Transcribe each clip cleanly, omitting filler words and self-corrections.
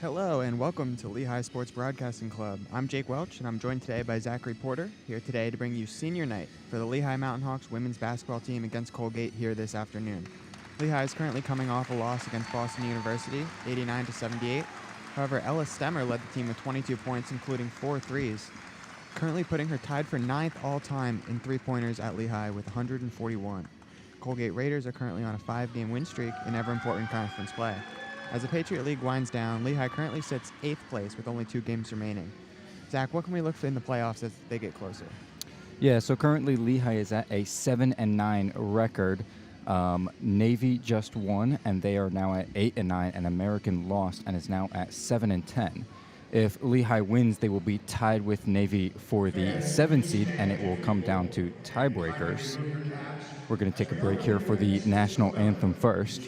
Hello and welcome to Lehigh Sports Broadcasting Club. I'm Jake Welch and I'm joined today by Zachary Porter, here today to bring you senior night for the Lehigh Mountain Hawks women's basketball team against Colgate here this afternoon. Lehigh is currently coming off a loss against Boston University, 89-78. However, Ella Stemmer led the team with 22 points, including 4 threes, currently putting her tied for 9th all-time in three-pointers at Lehigh with 141. Colgate Raiders are currently on a 5-game win streak in ever-important conference play. As the Patriot League winds down, Lehigh currently sits 8th place with only 2 games remaining. Zach, what can we look for in the playoffs as they get closer? Yeah, so currently Lehigh is at a 7-9 record. Navy just won, and they are now at 8-9, and American lost and is now at 7-10. If Lehigh wins, they will be tied with Navy for the 7 seed, and it will come down to tiebreakers. We're going to take a break here for the national anthem first.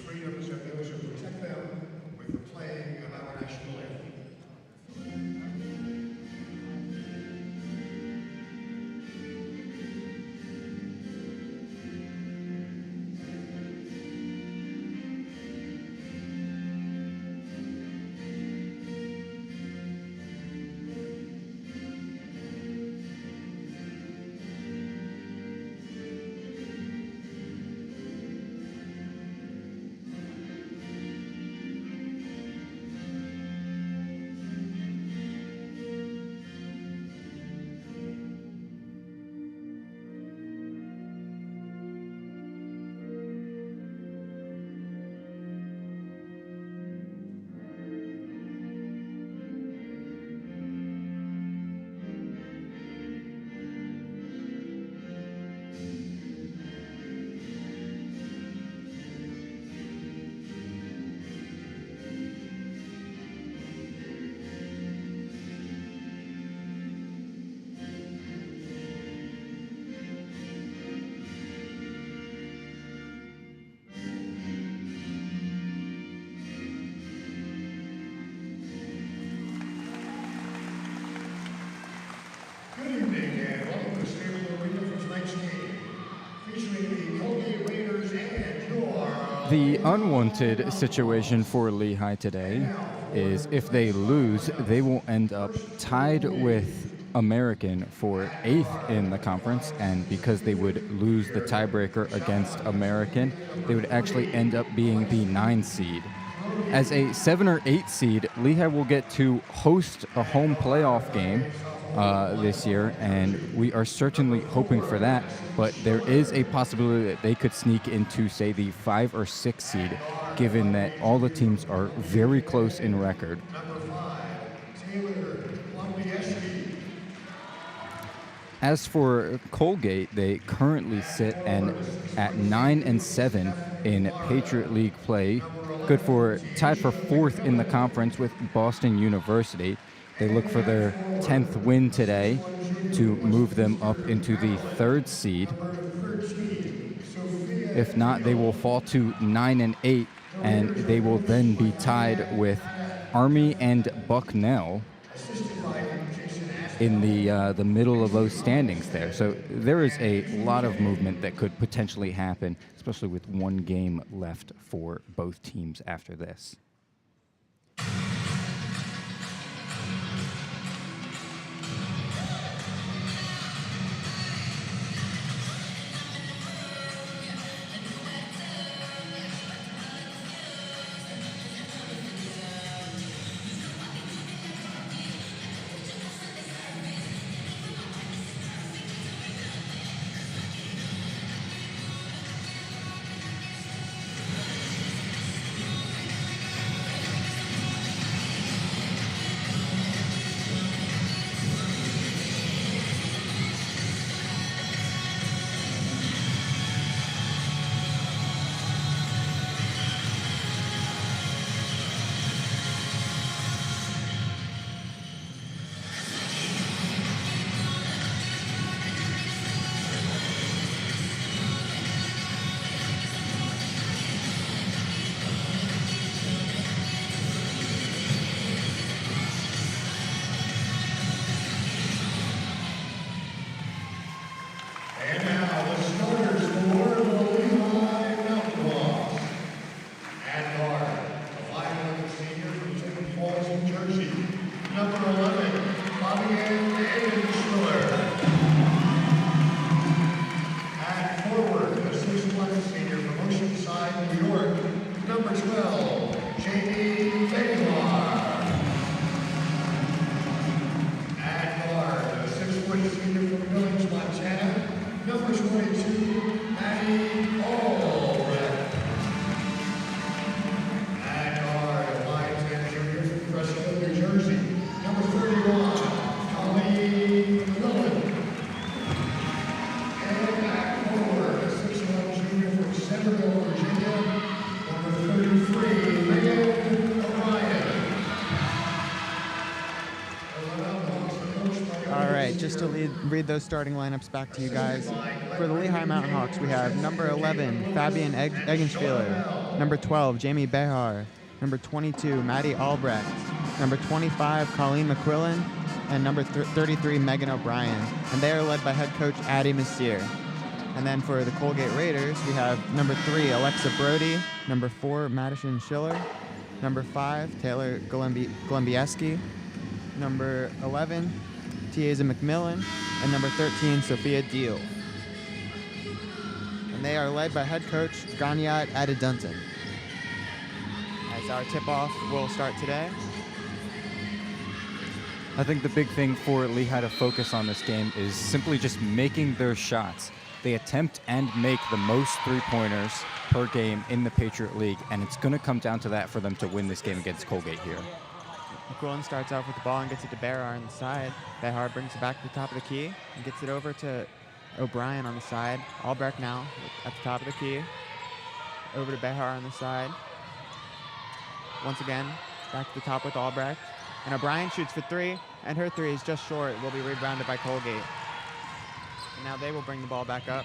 Good evening and welcome to the Stadium Arena for tonight's game, featuring the Colgate Raiders and your... The unwanted situation for Lehigh today is if they lose, they will end up tied with American for 8th in the conference, and because they would lose the tiebreaker against American, they would actually end up being the 9 seed. As a 7 or 8 seed, Lehigh will get to host a home playoff game this year, and we are certainly hoping for that, but there is a possibility that they could sneak into, say, the 5 or 6 seed, given that all the teams are very close in record. As for Colgate, they currently sit at 9-7 in Patriot League play, good for tied for 4th in the conference with Boston University. They look for their 10th win today to move them up into the 3rd seed. If not, they will fall to 9-8, and they will then be tied with Army and Bucknell in the middle of those standings there. So there is a lot of movement that could potentially happen, especially with 1 game left for both teams after this. 12, Jamie Behar. At guard, the 6-foot senior from Billings, Montana, number 22, Maddie Allred. At guard, Lions and junior from Fresno, New Jersey, number 31, Colleen McMillan. And back forward, the 6'1" junior from Centerville, Virginia, number 33, Megan O'Brien. All right, just to read those starting lineups back to you guys. For the Lehigh Mountain Hawks, we have number 11, Fabian Eggenspieler, number 12, Jamie Behar, number 22, Maddie Albrecht, number 25, Colleen McQuillan, and number 33, Megan O'Brien. And they are led by head coach Addie Messier. And then for the Colgate Raiders, we have number 3, Alexa Brody, number 4, Madison Schiller, number 5, Taylor Golombieski, number 11, Tiaza McMillan, and number 13, Sophia Deal. And they are led by head coach Ganyat Adedunton. As our tip-off will start today. I think the big thing for Lehigh to focus on this game is simply just making their shots. They attempt and make the most three-pointers per game in the Patriot League, and it's going to come down to that for them to win this game against Colgate here. McQuillan starts off with the ball and gets it to Behar on the side. Behar brings it back to the top of the key and gets it over to O'Brien on the side. Albrecht now at the top of the key. Over to Behar on the side. Once again, back to the top with Albrecht. And O'Brien shoots for 3, and her 3 is just short. It will be rebounded by Colgate. And now they will bring the ball back up.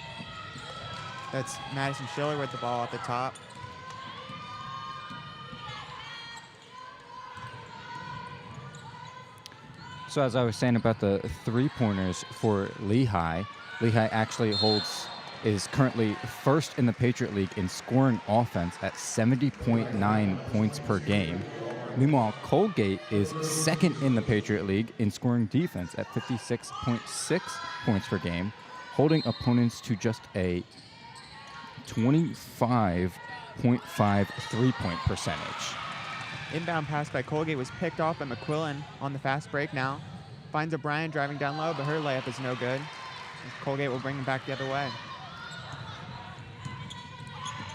That's Madison Schiller with the ball at the top. So as I was saying about the three-pointers for Lehigh, Lehigh actually is currently first in the Patriot League in scoring offense at 70.9 points per game. Meanwhile, Colgate is second in the Patriot League in scoring defense at 56.6 points per game, holding opponents to just a 25.5 three-point percentage. Inbound pass by Colgate was picked off by McQuillan on the fast break now. Finds O'Brien driving down low, but her layup is no good. Colgate will bring him back the other way.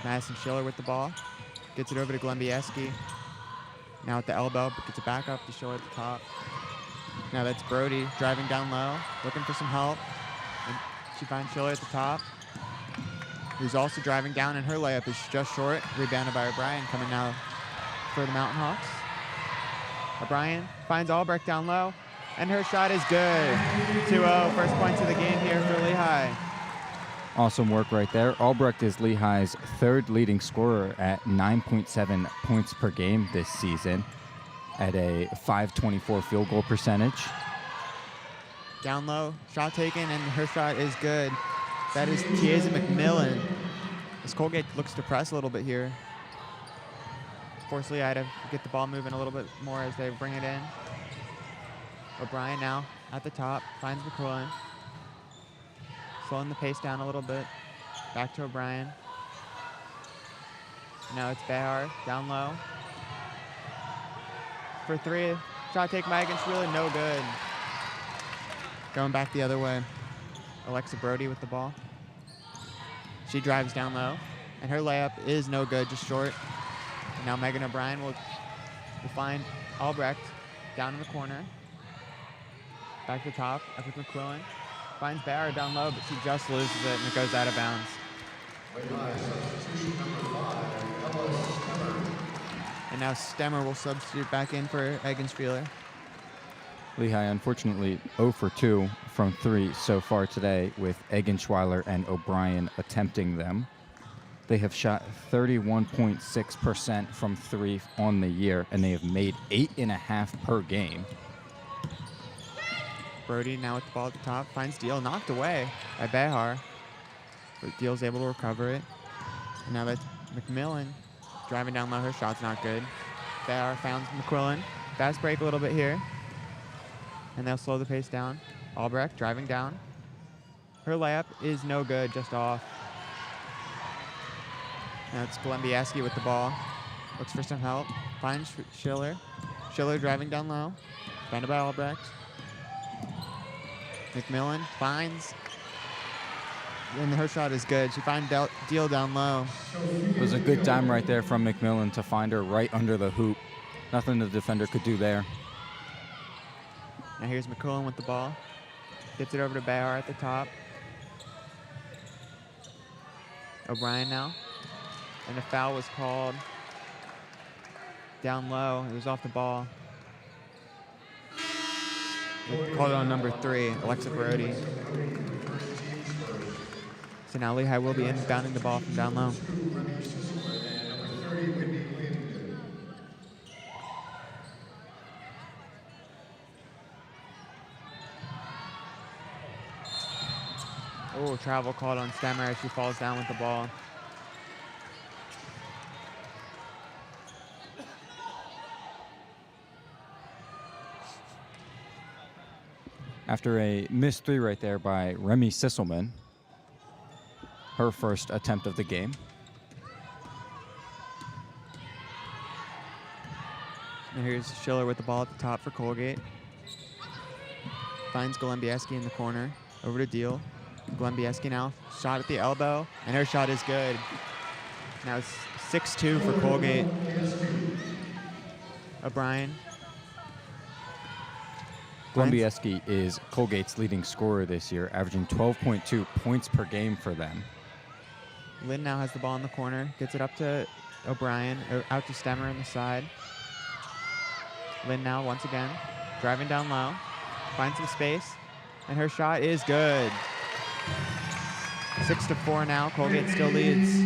Madison Schiller with the ball. Gets it over to Golombieski. Now at the elbow, but gets it back up to Schiller at the top. Now that's Brody driving down low, looking for some help. And she finds Schiller at the top, who's also driving down, and her layup is just short. Rebounded by O'Brien, coming now for the Mountain Hawks. O'Brien finds Albrecht down low, and her shot is good. 2-0, first points of the game here for Lehigh. Awesome work right there. Albrecht is Lehigh's third leading scorer at 9.7 points per game this season at a .524 field goal percentage. Down low, shot taken, and her shot is good. That is Tiaza McMillan. As Colgate looks to press a little bit here. Force Lehigh to get the ball moving a little bit more as they bring it in. O'Brien now at the top, finds McQuillan. Slowing the pace down a little bit. Back to O'Brien. Now it's Behar down low. For 3, shot taken by Eggenspieler, no good. Going back the other way. Alexa Brody with the ball. She drives down low, and her layup is no good, just short. And now Megan O'Brien will find Albrecht down in the corner. Back to the top, up with McQuillan. Finds Behar down low, but she just loses it, and it goes out of bounds. And now Stemmer will substitute back in for Eggenspieler. Lehigh, unfortunately, 0 for 2 from 3 so far today, with Eggenschweiler and O'Brien attempting them. They have shot 31.6% from 3 on the year, and they have made 8.5 per game. Brody now with the ball at the top, finds Deal, knocked away by Behar. But Deal's able to recover it. And now that's McMillan driving down low, her shot's not good. Behar found McQuillan. Fast break a little bit here. And they'll slow the pace down. Albrecht driving down. Her layup is no good, just off. Now it's Golombieski with the ball. Looks for some help. Finds Schiller. Schiller driving down low. Defended by Albrecht. McMillan finds. And her shot is good. She finds Deal down low. It was a good dime right there from McMillan to find her right under the hoop. Nothing the defender could do there. Now here's McCullen with the ball. Gets it over to Bayar at the top. O'Brien now. And a foul was called down low. It was off the ball. They called it on number 3, Alexa Brody. So now Lehigh will be inbounding the ball from down low. Oh, travel called on Stemmer as she falls down with the ball. After a missed 3 right there by Remy Sisselman, her first attempt of the game. And here's Schiller with the ball at the top for Colgate. Finds Golembieski in the corner. Over to Deal. Golembieski now. Shot at the elbow. And her shot is good. Now it's 6-2 for Colgate. O'Brien. Golembieski is Colgate's leading scorer this year, averaging 12.2 points per game for them. Lynn now has the ball in the corner. Gets it up to O'Brien. Out to Stemmer on the side. Lynn now once again. Driving down low. Finds some space. And her shot is good. 6-4 now. Colgate still leads.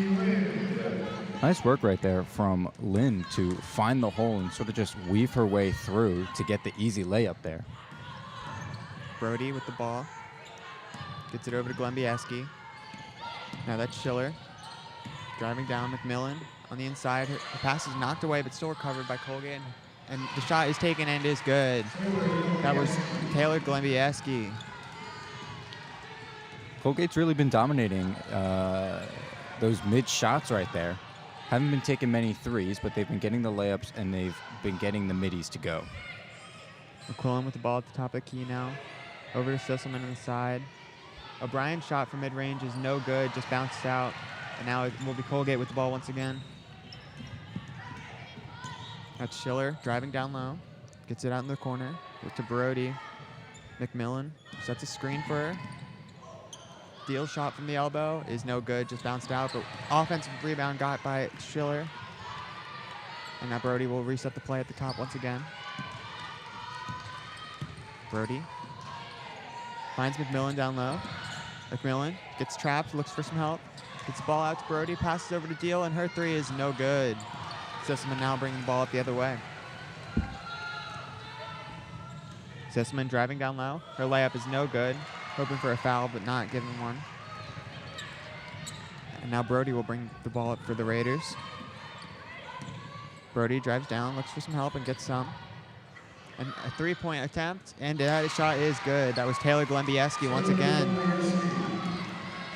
Nice work right there from Lynn to find the hole and sort of just weave her way through to get the easy layup there. Brody with the ball. Gets it over to Golembieski. Now that's Schiller. Driving down McMillan on the inside. Her pass is knocked away but still recovered by Colgate. And the shot is taken and is good. That was Taylor Golembieski. Colgate's really been dominating those mid shots right there. Haven't been taking many threes, but they've been getting the layups and they've been getting the middies to go. McQuillan with the ball at the top of the key now. Over to Sisselman on the side. O'Brien's shot from mid-range is no good, just bounced out. And now it will be Colgate with the ball once again. That's Schiller driving down low. Gets it out in the corner. Get to Brody. McMillan sets a screen for her. Deal shot from the elbow is no good, just bounced out, but offensive rebound got by Schiller. And now Brody will reset the play at the top once again. Brody finds McMillan down low. McMillan gets trapped, looks for some help. Gets the ball out to Brody, passes over to Deal, and her 3 is no good. Sisselman now bringing the ball up the other way. Sisselman driving down low. Her layup is no good. Hoping for a foul, but not giving one. And now Brody will bring the ball up for the Raiders. Brody drives down, looks for some help, and gets some. And a 3-point attempt, and that shot is good. That was Taylor Golembieski once again.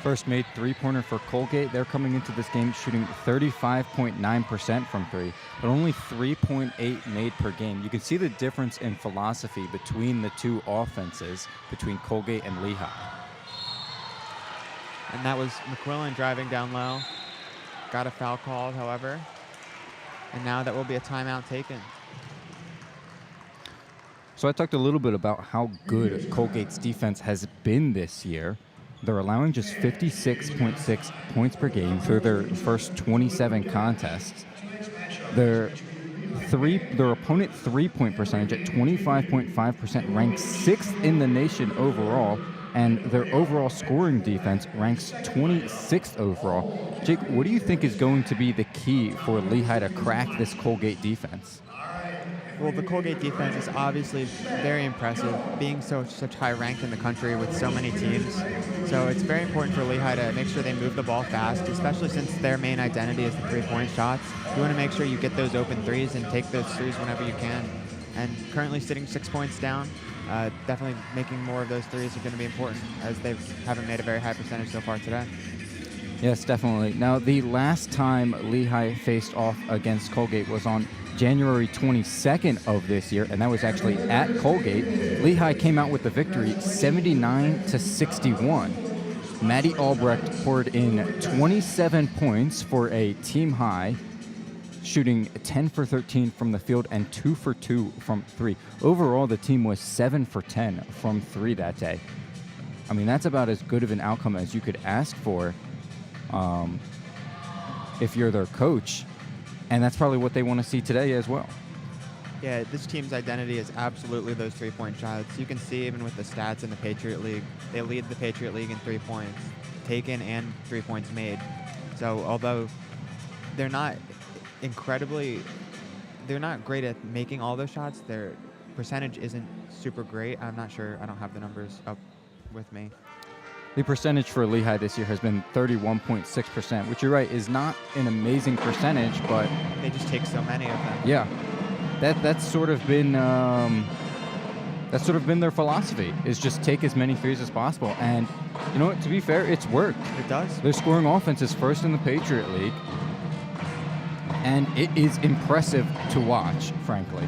First made three-pointer for Colgate. They're coming into this game shooting 35.9% from 3, but only 3.8 made per game. You can see the difference in philosophy between the two offenses, between Colgate and Lehigh. And that was McQuillan driving down low. Got a foul called, however. And now that will be a timeout taken. So I talked a little bit about how good Colgate's defense has been this year. They're allowing just 56.6 points per game through their first 27 contests. Their opponent three-point percentage at 25.5% ranks 6th in the nation overall, and their overall scoring defense ranks 26th overall. Jake, what do you think is going to be the key for Lehigh to crack this Colgate defense? Well, the Colgate defense is obviously very impressive, being such high ranked in the country with so many teams. So it's very important for Lehigh to make sure they move the ball fast, especially since their main identity is the three-point shots. You want to make sure you get those open threes and take those threes whenever you can. And currently sitting 6 points down, definitely making more of those threes are going to be important, as they haven't made a very high percentage so far today. Yes, definitely. Now, the last time Lehigh faced off against Colgate was on January 22nd of this year, and that was actually at Colgate. Lehigh came out with the victory 79-61. Maddie Albrecht poured in 27 points for a team high, shooting 10 for 13 from the field and 2 for 2 from 3. Overall, the team was 7 for 10 from 3 that day. I mean, that's about as good of an outcome as you could ask for if you're their coach, and that's probably what they want to see today as well. Yeah, this team's identity is absolutely those three-point shots. You can see even with the stats in the Patriot League, they lead the Patriot League in 3 points taken and 3 points made. So although they're not great at making all those shots, their percentage isn't super great. I'm not sure. I don't have the numbers up with me. The percentage for Lehigh this year has been 31.6%, which you're right is not an amazing percentage, but they just take so many of them. Yeah, that's sort of been their philosophy, is just take as many threes as possible. And you know what? To be fair, it's worked. It does. Their scoring offense is first in the Patriot League, and it is impressive to watch, frankly.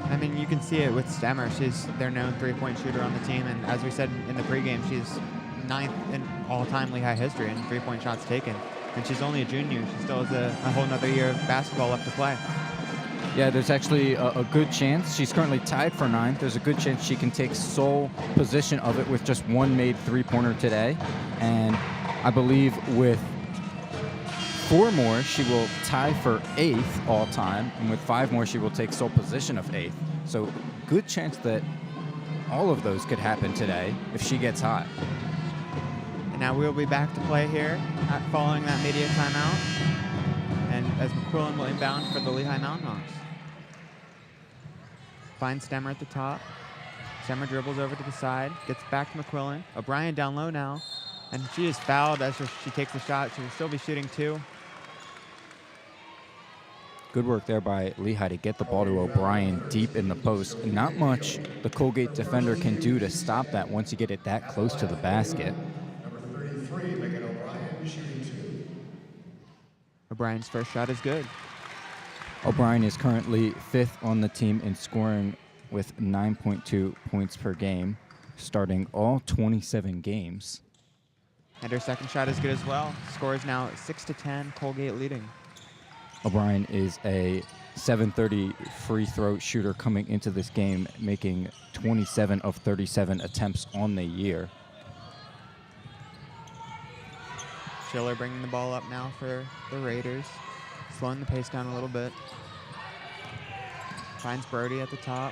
I mean, you can see it with Stemmer. She's their known three-point shooter on the team, and as we said in the pregame, she's 9th in all-time Lehigh history in three-point shots taken. And she's only a junior. She still has a whole nother year of basketball left to play. Yeah, there's actually a good chance. She's currently tied for 9th. There's a good chance she can take sole position of it with just one made three-pointer today. And I believe with 4 more, she will tie for 8th all-time, and with 5 more, she will take sole position of 8th. So good chance that all of those could happen today if she gets hot. And now we'll be back to play here following that media timeout, and as McQuillan will inbound for the Lehigh Mountain Hawks. Finds Stemmer at the top. Stemmer dribbles over to the side, gets back to McQuillan. O'Brien down low now, and she is fouled as she takes the shot. She will still be shooting 2. Good work there by Lehigh to get the ball to O'Brien deep in the post. Not much the Colgate defender can do to stop that once you get it that close to the basket. Number 33, Megan O'Brien, shooting 2. O'Brien's first shot is good. O'Brien is currently 5th on the team in scoring with 9.2 points per game, starting all 27 games. And her second shot is good as well. Score is now 6-10, Colgate leading. O'Brien is a 730 free throw shooter coming into this game, making 27 of 37 attempts on the year. Schiller bringing the ball up now for the Raiders, slowing the pace down a little bit. Finds Brody at the top.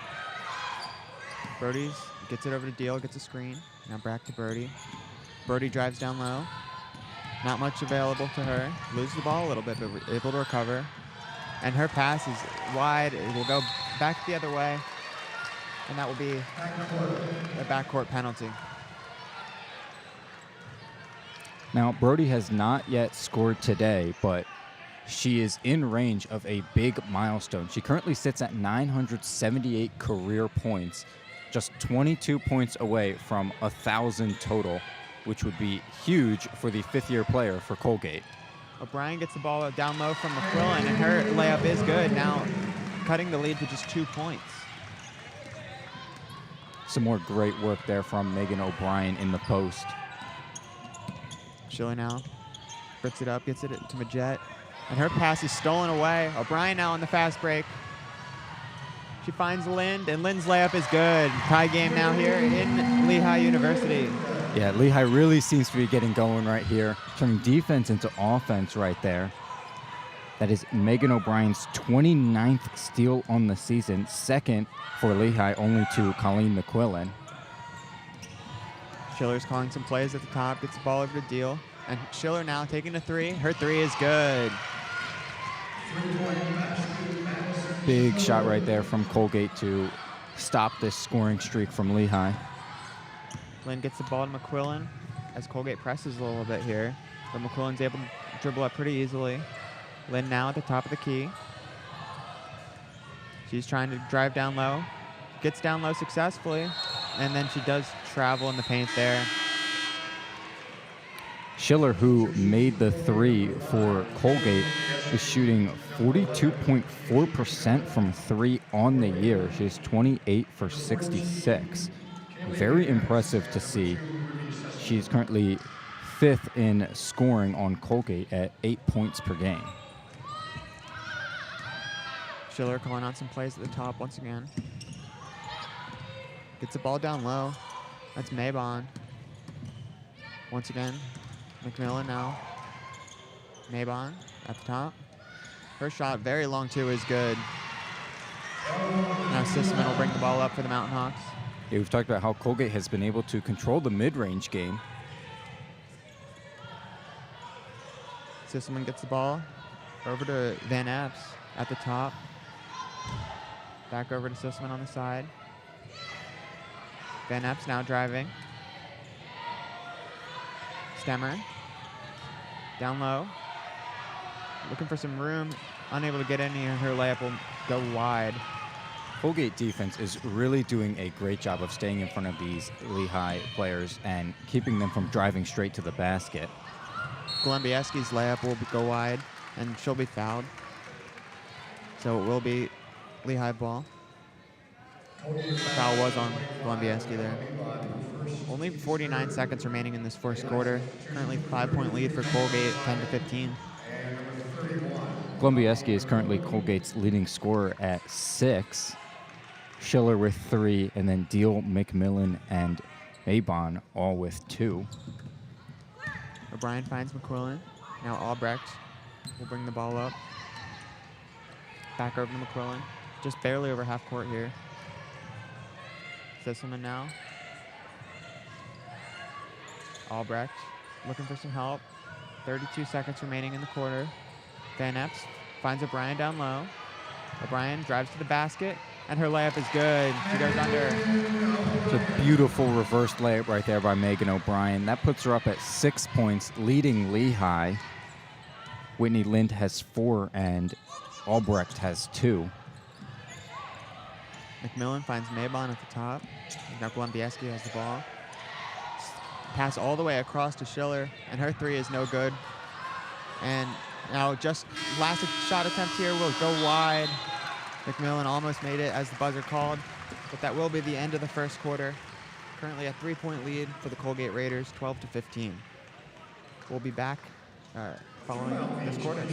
Brody's gets it over to Deal, gets a screen. Now back to Brody. Brody drives down low. Not much available to her. Loses the ball a little bit, but able to recover. And her pass is wide. It will go back the other way. And that will be a backcourt penalty. Now, Brody has not yet scored today, but she is in range of a big milestone. She currently sits at 978 career points, just 22 points away from 1,000 total, which would be huge for the 5th-year player for Colgate. O'Brien gets the ball down low from McQuillan, and her layup is good, now cutting the lead to just 2 points. Some more great work there from Megan O'Brien in the post. Schiller now bricks it up, gets it to Majette, and her pass is stolen away. O'Brien now on the fast break. She finds Lind, and Lind's layup is good. Tie game now here in Lehigh University. Yeah, Lehigh really seems to be getting going right here, turning defense into offense right there. That is Megan O'Brien's 29th steal on the season, 2nd for Lehigh, only to Colleen McQuillan. Schiller's calling some plays at the top, gets the ball over to Deal. And Schiller now taking a 3. Her 3 is good. Big shot right there from Colgate to stop this scoring streak from Lehigh. Lynn gets the ball to McQuillan as Colgate presses a little bit here. But McQuillan's able to dribble up pretty easily. Lynn now at the top of the key. She's trying to drive down low. Gets down low successfully. And then she does travel in the paint there. Schiller, who made the three for Colgate, is shooting 42.4% from three on the year. She's 28 for 66. Very impressive to see. She's currently 5th in scoring on Colgate at 8 points per game. Schiller calling out some plays at the top once again. Gets the ball down low. That's Maybon. Once again, McMillan now. Maybon at the top. Her shot, very long too, is good. Now Sisman will bring the ball up for the Mountain Hawks. Yeah, we've talked about how Colgate has been able to control the mid-range game. Sisman gets the ball over to Van Epps at the top. Back over to Sisman on the side. Van Epps now driving. Stemmer. Down low. Looking for some room. Unable to get any, and her layup will go wide. Colgate defense is really doing a great job of staying in front of these Lehigh players and keeping them from driving straight to the basket. Golembieski's layup will go wide, and she'll be fouled. So it will be Lehigh ball. Foul was on Golembieski there. Only 49 seconds remaining in this first quarter. Currently 5-point lead for Colgate, 10-15. Golembieski is currently Colgate's leading scorer at 6. Schiller with 3, and then Deal, McMillan, and Maybon all with 2. O'Brien finds McQuillan. Now Albrecht will bring the ball up. Back over to McQuillan. Just barely over half court here. Sisselman now. Albrecht looking for some help. 32 seconds remaining in the quarter. Van Epps finds O'Brien down low. O'Brien drives to the basket, and her layup is good. She goes under. It's a beautiful reverse layup right there by Megan O'Brien. That puts her up at 6 points, leading Lehigh. Whitney Lind has 4, and Albrecht has 2. McMillan finds Maybon at the top. Now Golembieski has the ball. Pass all the way across to Schiller, and her three is no good. And now just last shot attempt here will go wide. McMillan almost made it as the buzzer called, but that will be the end of the first quarter. Currently a 3-point lead for the Colgate Raiders, 12-15. We'll be back following this quarter.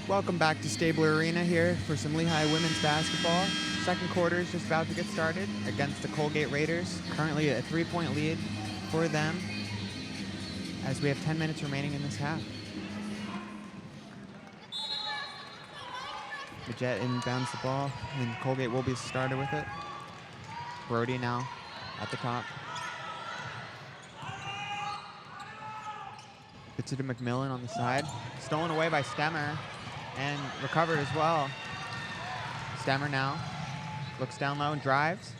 Welcome back to Stabler Arena here for some Lehigh women's basketball. Second quarter is just about to get started against the Colgate Raiders. Currently a 3-point lead for them as we have 10 minutes remaining in this half. The Jet inbounds the ball, and Colgate will be started with it. Brody now at the top. Gets it to McMillan on the side. Stolen away by Stemmer and recovered as well. Stemmer now looks down low and drives.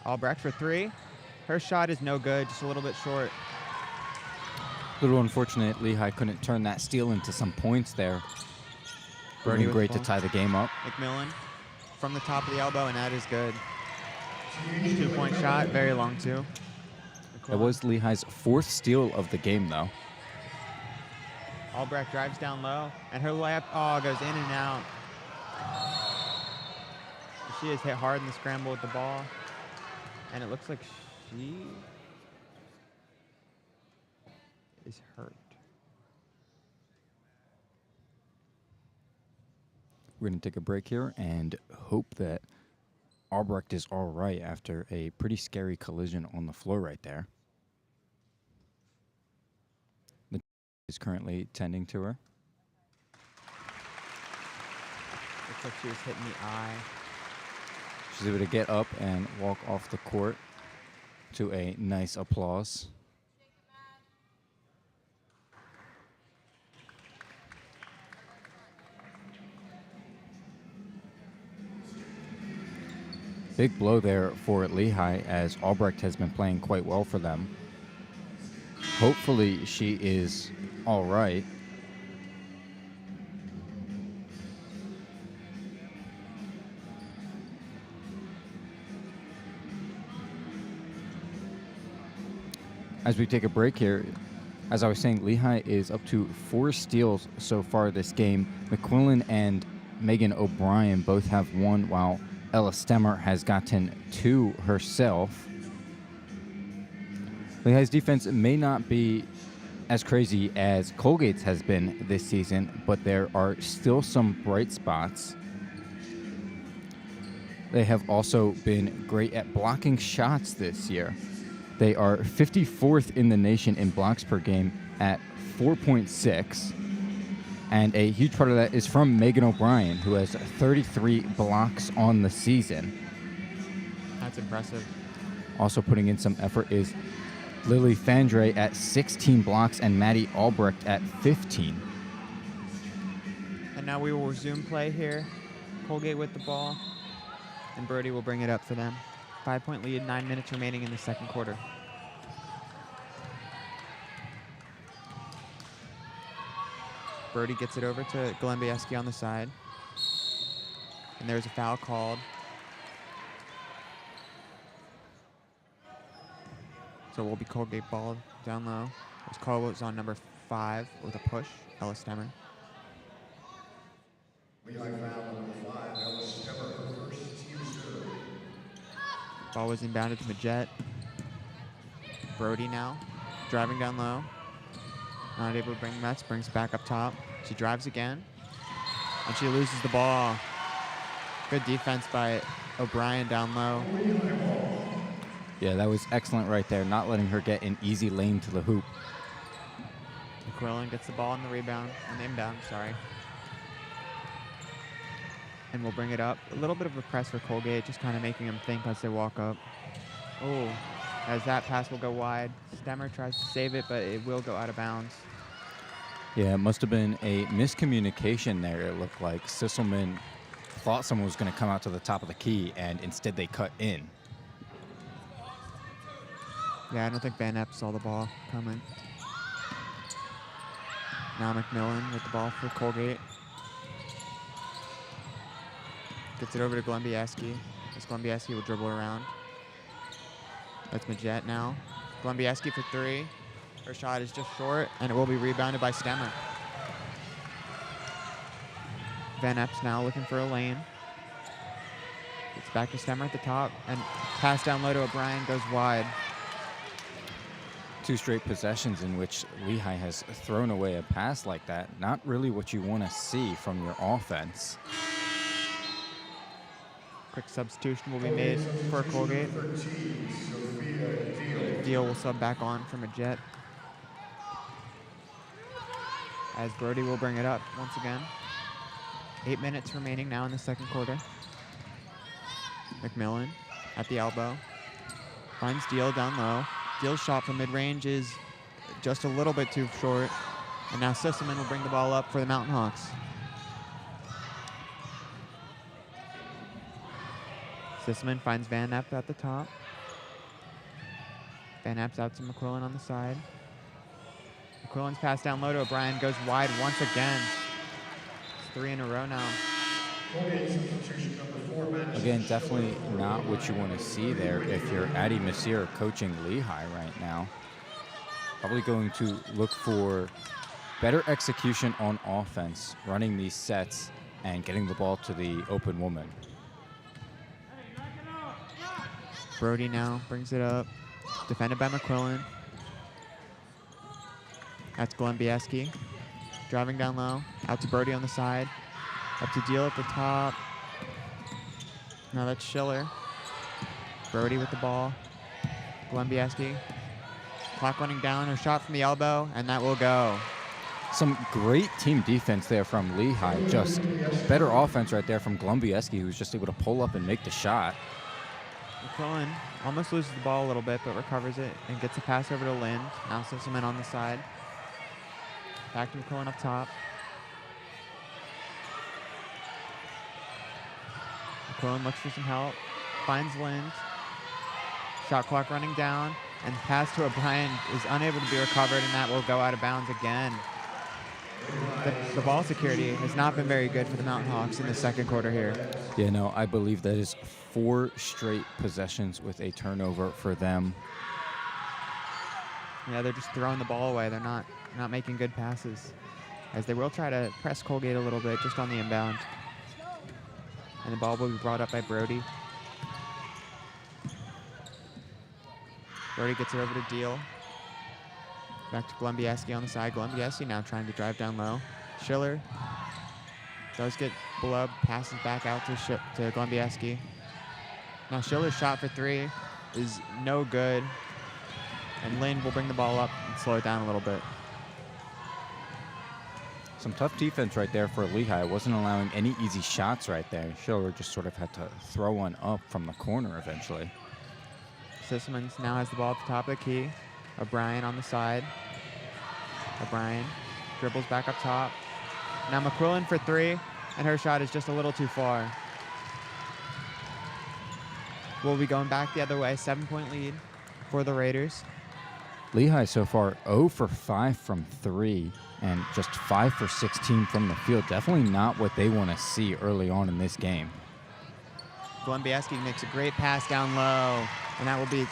Albrecht for three. Her shot is no good, just a little bit short. A little unfortunate Lehigh couldn't turn that steal into some points there. Brody Great with to the ball. tie the game up. McMillan from the top of the elbow, and that is good. 2-point shot, very long too. That was Lehigh's fourth steal of the game, though. Albrecht drives down low, and her layup, goes in and out. She is hit hard in the scramble with the ball, and it looks like she is hurt. We're going to take a break here and hope that Albrecht is all right after a pretty scary collision on the floor right there. The is currently tending to her. Looks like she was hit in the eye. She's able to get up and walk off the court to a nice applause. Big blow there for Lehigh, as Albrecht has been playing quite well for them. Hopefully she is all right. As we take a break here, as I was saying, Lehigh is up to 4 steals so far this game. McQuillan and Megan O'Brien both have 1, while Ella Stemmer has gotten 2 herself. Lehigh's defense may not be as crazy as Colgate's has been this season, but there are still some bright spots. They have also been great at blocking shots this year. They are 54th in the nation in blocks per game at 4.6. And a huge part of that is from Megan O'Brien, who has 33 blocks on the season. That's impressive. Also putting in some effort is Lily Fandre at 16 blocks and Maddie Albrecht at 15. And now we will resume play here. Colgate with the ball, and Brody will bring it up for them. 5-point lead, 9 minutes remaining in the second quarter. Brody gets it over to Golembieski on the side. And there's a foul called. So we'll be Colgate ball down low. This call was on number 5 with a push, Ella Stemmer. Lehigh foul number 5, Ella Stemmer, her first team serve. Ball was inbounded to Majet. Brody now, driving down low. Not able to bring Metz, brings back up top. She drives again, and she loses the ball. Good defense by O'Brien down low. Yeah, that was excellent right there, not letting her get an easy lane to the hoop. McQuillan gets the ball on the rebound, on the inbound, sorry. And we'll bring it up. A little bit of a press for Colgate, just kind of making them think as they walk up. Oh, as that pass will go wide. Stemmer tries to save it, but it will go out of bounds. Yeah, it must have been a miscommunication there, it looked like. Sisselman thought someone was going to come out to the top of the key, and instead they cut in. Yeah, I don't think Van Epp saw the ball coming. Now McMillan with the ball for Colgate. Gets it over to Golembieski. As Golembieski will dribble around. That's Majet now. Golembieski for 3. Her shot is just short, and it will be rebounded by Stemmer. Van Epp's now looking for a lane. It's back to Stemmer at the top, and pass down low to O'Brien goes wide. 2 straight possessions in which Lehigh has thrown away a pass like that. Not really what you want to see from your offense. Quick substitution will be made for Colgate. Deal will sub back on from a jet. As Brody will bring it up once again. 8 minutes remaining now in the second quarter. McMillan at the elbow. Finds Deal down low. Deal's shot from mid-range is just a little bit too short. And now Sisselman will bring the ball up for the Mountain Hawks. Sisselman finds Van Epp at the top. Van Epp's out to McQuillan on the side. McQuillan's pass down low to O'Brien goes wide once again. It's 3 in a row now. Again, definitely not what you want to see there if you're Addy Messier coaching Lehigh right now. Probably going to look for better execution on offense, running these sets and getting the ball to the open woman. Brody now brings it up. Defended by McQuillan. That's Glenbieski. Driving down low. Out to Brody on the side. Up to Deal at the top. Now that's Schiller. Brody with the ball. Glenbieski. Clock running down. Her shot from the elbow, and that will go. Some great team defense there from Lehigh. Just better offense right there from Glenbieski, who's just able to pull up and make the shot. McQuillan almost loses the ball a little bit, but recovers it and gets a pass over to Lind. Now Sisselman on the side. Back to McQuillan up top. McQuillan looks for some help. Finds Lind. Shot clock running down. And the pass to O'Brien is unable to be recovered, and that will go out of bounds again. The ball security has not been very good for the Mountain Hawks in the second quarter here. Yeah, no, I believe that is 4 straight possessions with a turnover for them. Yeah, they're just throwing the ball away. They're not making good passes, as they will try to press Colgate a little bit just on the inbound. And the ball will be brought up by Brody. Brody gets it over to Deal. Back to Glenbieski on the side. Glenbieski now trying to drive down low. Schiller does get below, passes back out to Glenbieski. Now Schiller's shot for 3 is no good. And Lind will bring the ball up and slow it down a little bit. Some tough defense right there for Lehigh. Wasn't allowing any easy shots right there. Schiller just sort of had to throw one up from the corner eventually. Sisselman now has the ball at the top of the key. O'Brien on the side. O'Brien dribbles back up top. Now McQuillan for 3, and her shot is just a little too far. We'll be going back the other way. 7-point lead for the Raiders. Lehigh so far 0 for 5 from 3 and just 5 for 16 from the field. Definitely not what they want to see early on in this game. Glenbieski makes a great pass down low, and that will be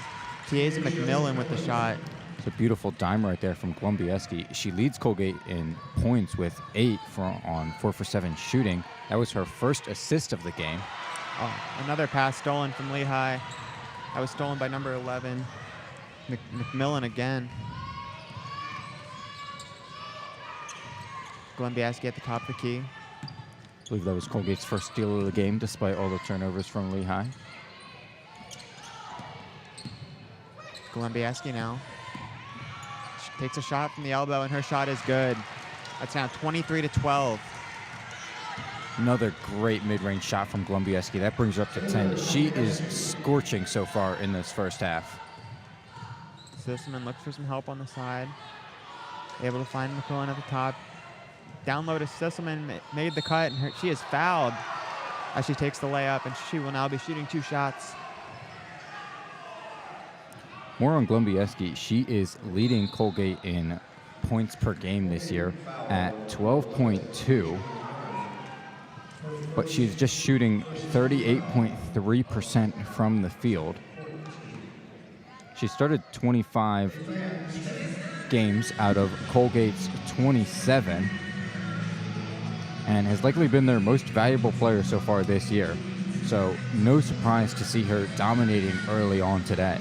Tiesa McMillan with the shot. It's a beautiful dime right there from Glenbieski. She leads Colgate in points with 8 on 4 for 7 shooting. That was her first assist of the game. Oh, another pass stolen from Lehigh. That was stolen by number 11, McMillan again. Glenbieski at the top of the key. I believe that was Colgate's first steal of the game, despite all the turnovers from Lehigh. Glenbieski now. She takes a shot from the elbow, and her shot is good. That's now 23-12. Another great mid-range shot from Glenbieski. That brings her up to 10. She is scorching so far in this first half. Sisselman looks for some help on the side. Able to find McQuillan at the top. Down low to Sisselman, made the cut, and she is fouled as she takes the layup, and she will now be shooting 2 shots. More on Glenbieski. She is leading Colgate in points per game this year at 12.2. But she's just shooting 38.3% from the field. She started 25 games out of Colgate's 27 and has likely been their most valuable player so far this year. So no surprise to see her dominating early on today.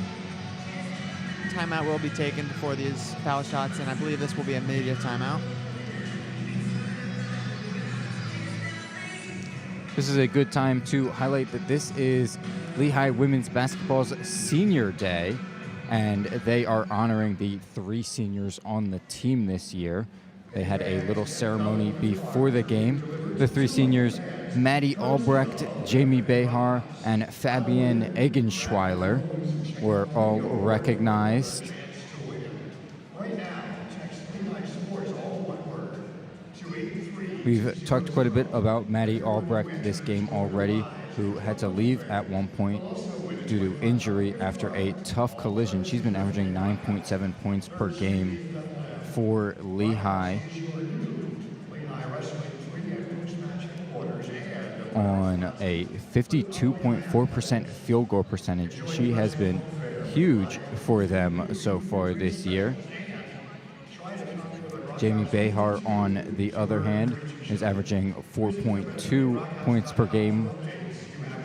timeout will be taken before these foul shots, and I believe this will be a media timeout. This is a good time to highlight that this is Lehigh women's basketball's senior day, and they are honoring the 3 seniors on the team this year. They had a little ceremony before the game. The 3 seniors, Maddie Albrecht, Jamie Behar, and Fabienne Eggenschweiler, were all recognized. We've talked quite a bit about Maddie Albrecht this game already, who had to leave at one point due to injury after a tough collision. She's been averaging 9.7 points per game for Lehigh on a 52.4% field goal percentage. She has been huge for them so far this year. Jamie Behar, on the other hand, is averaging 4.2 points per game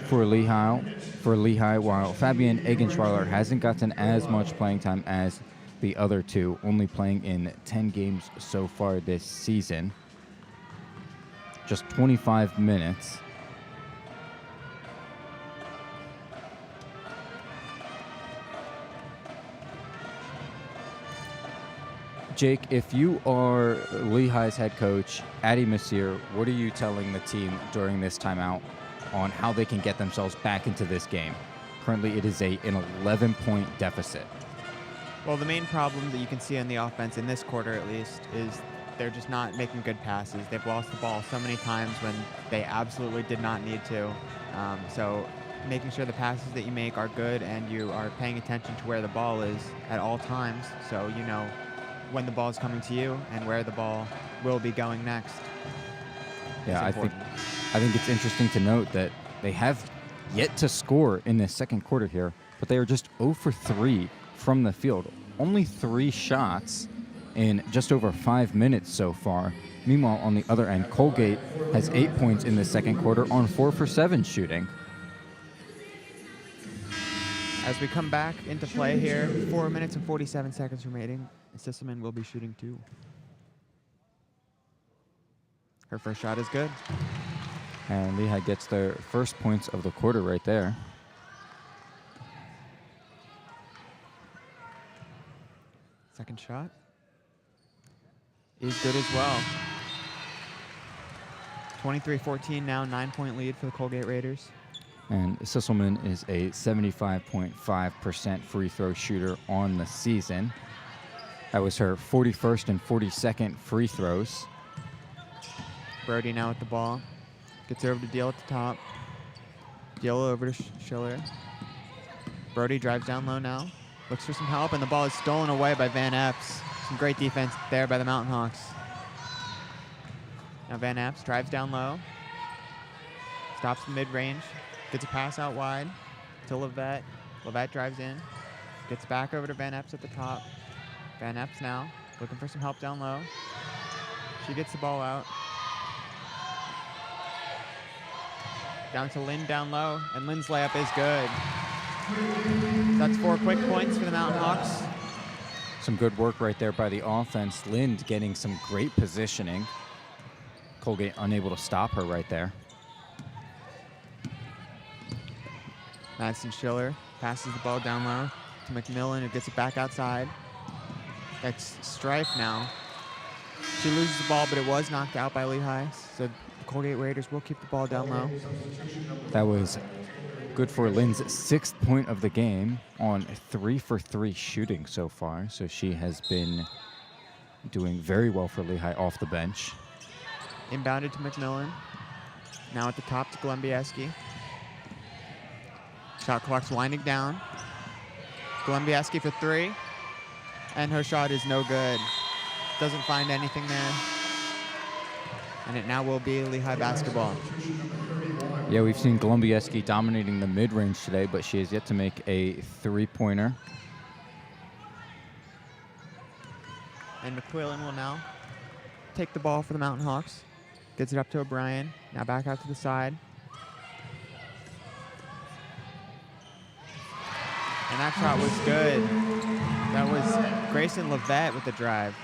for Lehigh, while Fabienne Eggenschweiler hasn't gotten as much playing time as the other two, only playing in 10 games so far this season. Just 25 minutes. Jake, if you are Lehigh's head coach, Addie Messier, what are you telling the team during this timeout on how they can get themselves back into this game? Currently, it is an 11-point deficit. Well, the main problem that you can see on the offense, in this quarter at least, is they're just not making good passes. They've lost the ball so many times when they absolutely did not need to. So making sure the passes that you make are good and you are paying attention to where the ball is at all times, so you know when the ball is coming to you and where the ball will be going next. Yeah, I think it's interesting to note that they have yet to score in this second quarter here, but they are just 0 for 3 from the field. Only 3 shots in just over 5 minutes so far. Meanwhile, on the other end, Colgate has 8 points in the second quarter on 4 for 7 shooting. As we come back into play here, 4 minutes and 47 seconds remaining. Sisselman will be shooting 2. Her first shot is good. And Lehigh gets their first points of the quarter right there. Second shot is good as well. 23-14 now, 9-point lead for the Colgate Raiders. And Sisselman is a 75.5% free throw shooter on the season. That was her 41st and 42nd free throws. Brody now with the ball. Gets over to Deal at the top. Deal over to Schiller. Brody drives down low now. Looks for some help, and the ball is stolen away by Van Epps. Some great defense there by the Mountain Hawks. Now Van Epps drives down low. Stops the mid-range. Gets a pass out wide to Levette. Levette drives in. Gets back over to Van Epps at the top. Van Epps now looking for some help down low. She gets the ball out. Down to Lynn down low, and Lynn's layup is good. That's 4 quick points for the Mountain Hawks. Some good work right there by the offense. Lynn getting some great positioning. Colgate unable to stop her right there. Madison Schiller passes the ball down low to McMillan, who gets it back outside. That's Strife now. She loses the ball, but it was knocked out by Lehigh, so the Colgate Raiders will keep the ball down low. That was good for Lynn's 6th point of the game on 3 for 3 shooting so far, so she has been doing very well for Lehigh off the bench. Inbounded to McMillan. Now at the top to Golumbieski. Shot clock's winding down. Golumbieski for 3. And her shot is no good. Doesn't find anything there. And it now will be Lehigh basketball. Yeah, we've seen Golumbieski dominating the mid-range today, but she has yet to make a 3-pointer. And McQuillan will now take the ball for the Mountain Hawks. Gets it up to O'Brien. Now back out to the side. And that shot was good. That was Grayson Levette with the drive.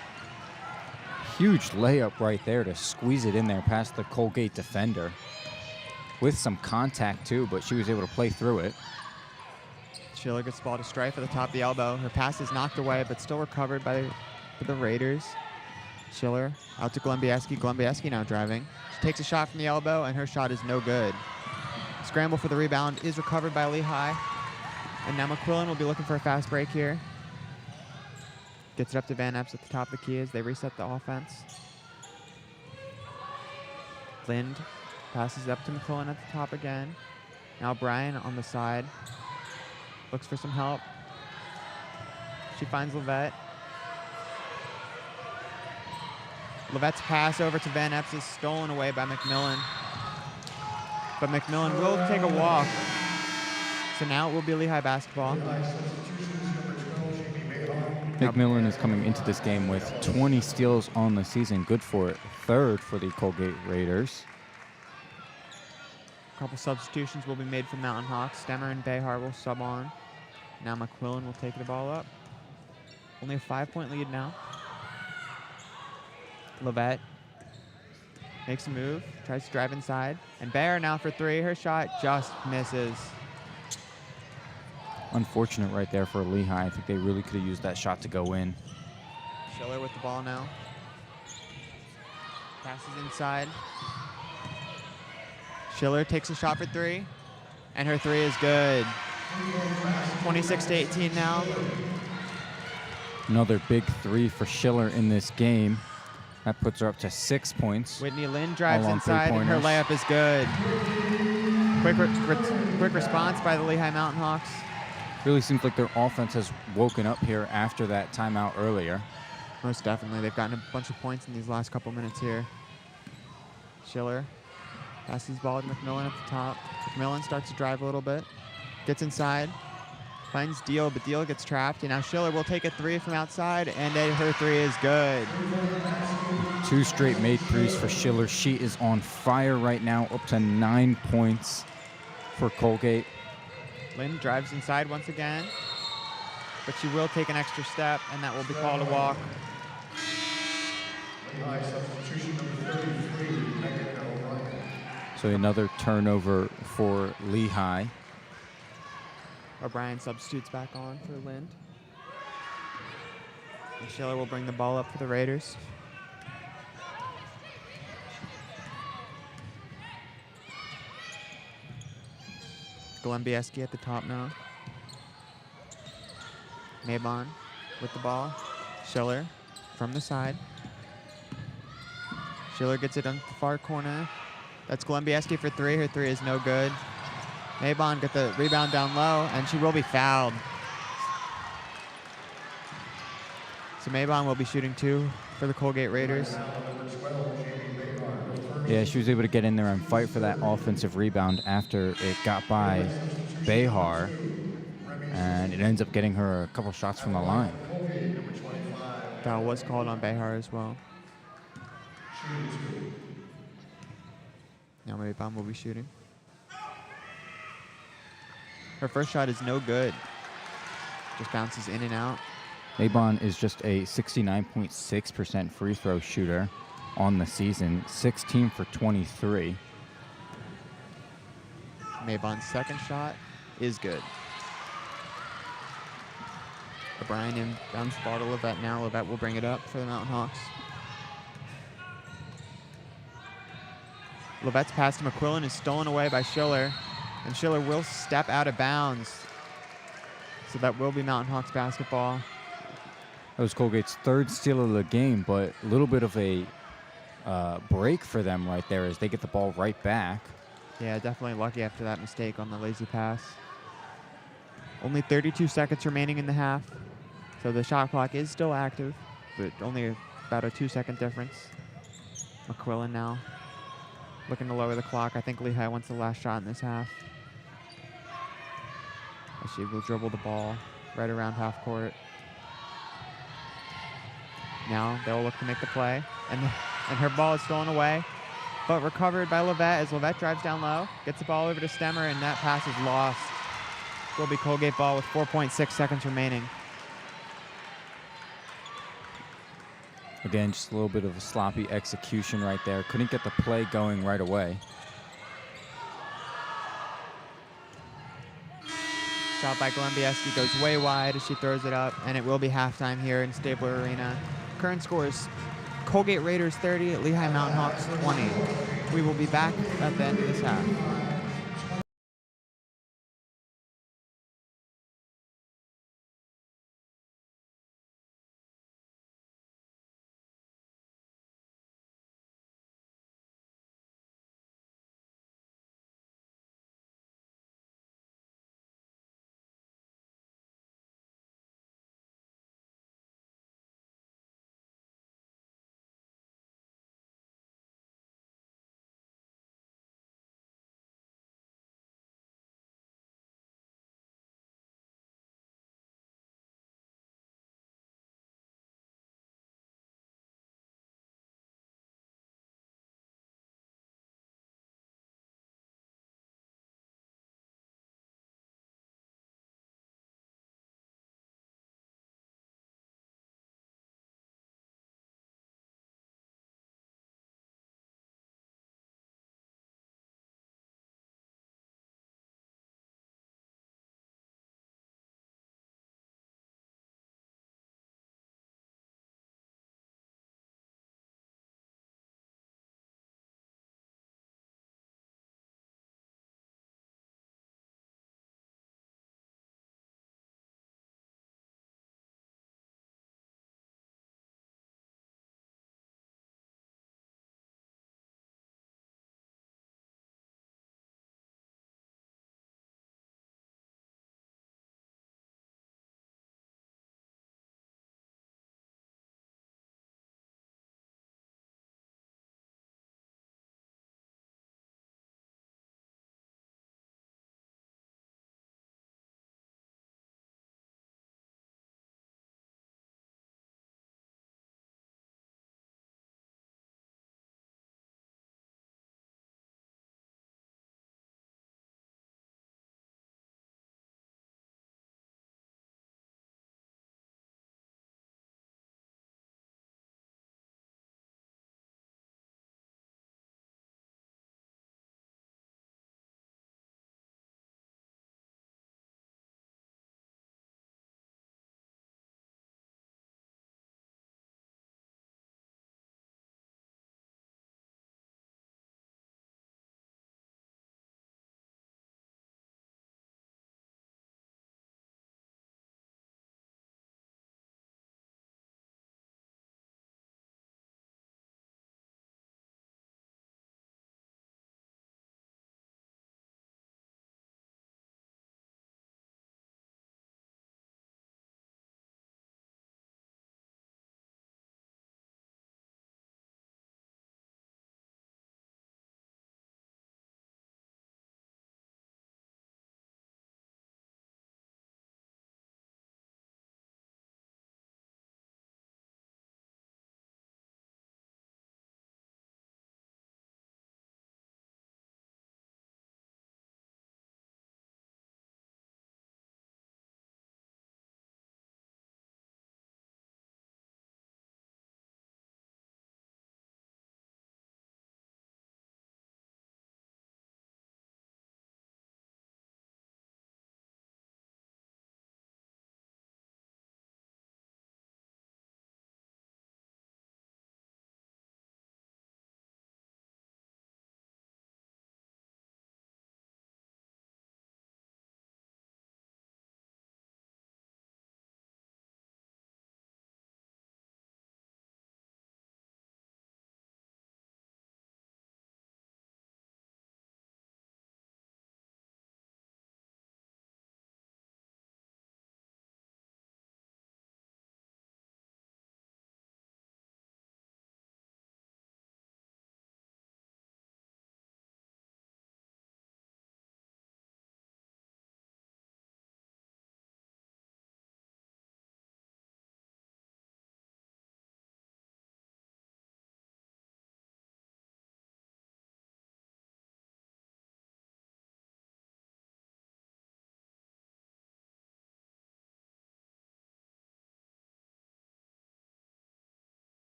Huge layup right there to squeeze it in there past the Colgate defender. With some contact too, but she was able to play through it. Schiller gets the ball to Strife at the top of the elbow. Her pass is knocked away, but still recovered by the Raiders. Schiller out to Glenbieski. Glenbieski now driving. She takes a shot from the elbow, and her shot is no good. Scramble for the rebound is recovered by Lehigh. And now McQuillan will be looking for a fast break here. Gets it up to Van Epps at the top of the key as they reset the offense. Lind passes it up to McQuillan at the top again. Now Bryan on the side. Looks for some help. She finds Levette. Levette's pass over to Van Epps is stolen away by McMillan. But McMillan will take a walk. So now it will be Lehigh basketball. McMillan is coming into this game with 20 steals on the season. Good for third for the Colgate Raiders. A couple substitutions will be made for Mountain Hawks. Stemmer and Behar will sub on. Now McQuillan will take the ball up. Only a 5-point lead now. Levette makes a move, tries to drive inside. And Behar now for three. Her shot just misses. Unfortunate right there for Lehigh. I think they really could have used that shot to go in. Schiller with the ball now. Passes inside. Schiller takes a shot for three. And her three is good. 26-18 now. Another big three for Schiller in this game. That puts her up to 6 points. Whitney Lind drives all on inside, and her layup is good. Quick response by the Lehigh Mountain Hawks. Really seems like their offense has woken up here after that timeout earlier. Most definitely. They've gotten a bunch of points in these last couple minutes here. Schiller passes the ball to McMillan at the top. McMillan starts to drive a little bit. Gets inside. Finds Deal, but Deal gets trapped. And now Schiller will take a three from outside, and her three is good. 2 straight made threes for Schiller. She is on fire right now, up to 9 points for Colgate. Lind drives inside once again, but she will take an extra step, and that will be called a walk. So another turnover for Lehigh. O'Brien substitutes back on for Lind. And Schiller will bring the ball up for the Raiders. Glenbieski at the top now. Mabon with the ball. Schiller from the side. Schiller gets it on the far corner. That's Glenbieski for three. Her three is no good. Mabon got the rebound down low, and she will be fouled. So Mabon will be shooting two for the Colgate Raiders. Yeah, she was able to get in there and fight for that offensive rebound after it got by Behar, and it ends up getting her a couple shots from the line. Foul was called on Behar as well. Now Mabon will be shooting. Her first shot is no good. Just bounces in and out. Mabon is just a 69.6% free throw shooter on the season, 16 for 23. Mabon's second shot is good. O'Brien inbounds the ball to Levette now. Levette will bring it up for the Mountain Hawks. Levette's pass to McQuillan is stolen away by Schiller, and Schiller will step out of bounds. So that will be Mountain Hawks basketball. That was Colgate's third steal of the game, but a little bit of a break for them right there as they get the ball right back. Yeah, definitely lucky after that mistake on the lazy pass. Only 32 seconds remaining in the half, so the shot clock is still active, but only about a 2-second difference. McQuillan now looking to lower the clock. I think Lehigh wants the last shot in this half. As she will dribble the ball right around half court. Now they'll look to make the play, and her ball is stolen away, but recovered by Levette as Levette drives down low, gets the ball over to Stemmer, and that pass is lost. Will be Colgate ball with 4.6 seconds remaining. Again, just a little bit of a sloppy execution right there. Couldn't get the play going right away. Shot by Golembieski goes way wide as she throws it up, and it will be halftime here in Stabler Arena. Current scores, Colgate Raiders 30, Lehigh Mountain Hawks 20. We will be back at the end of this half.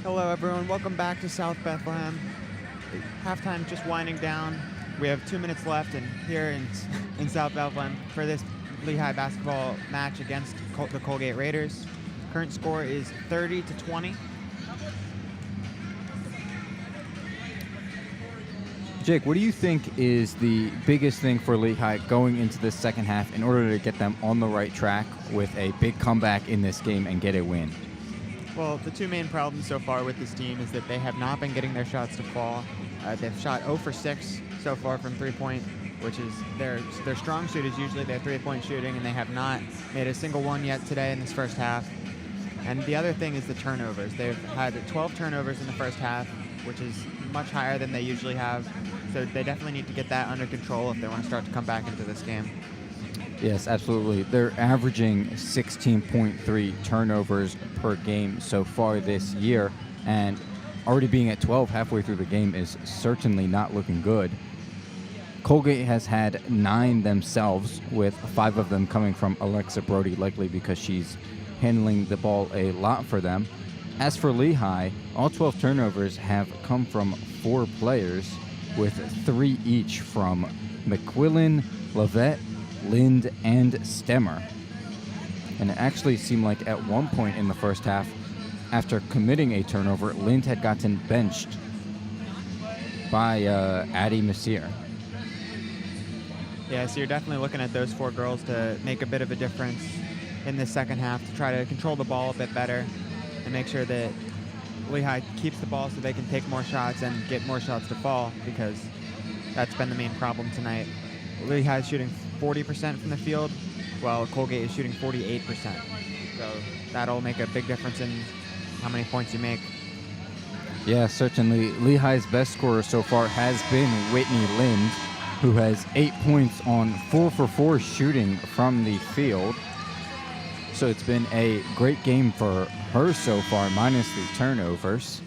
Hello, everyone. Welcome back to South Bethlehem. Halftime just winding down. We have 2 minutes left, and here in South Bethlehem for this Lehigh basketball match against the Colgate Raiders. Current score is 30-20. Jake, what do you think is the biggest thing for Lehigh going into this second half in order to get them on the right track with a big comeback in this game and get a win? Well, the two main problems so far with this team is that they have not been getting their shots to fall. They've shot 0 for 6 so far from three-point, which is their strong suit is usually their three-point shooting, and they have not made a single one yet today in this first half. And the other thing is the turnovers. They've had 12 turnovers in the first half, which is much higher than they usually have. So they definitely need to get that under control if they want to start to come back into this game. Yes, absolutely. They're averaging 16.3 turnovers per game so far this year, and already being at 12 halfway through the game is certainly not looking good. Colgate has had 9 themselves, with 5 of them coming from Alexa Brody, likely because she's handling the ball a lot for them. As for Lehigh, all 12 turnovers have come from 4 players, with 3 each from McQuillan, Levette, Lind, and Stemmer. And it actually seemed like at one point in the first half, after committing a turnover, Lind had gotten benched by Addie Messier. Yeah, so you're definitely looking at those 4 girls to make a bit of a difference in the second half to try to control the ball a bit better and make sure that Lehigh keeps the ball so they can take more shots and get more shots to fall, because that's been the main problem tonight. Lehigh is shooting 40% from the field, while Colgate is shooting 48%. So that'll make a big difference in how many points you make. Yeah, certainly. Lehigh's best scorer so far has been Whitney Lind, who has 8 points on 4 for 4 shooting from the field. So it's been a great game for her so far, minus the turnovers.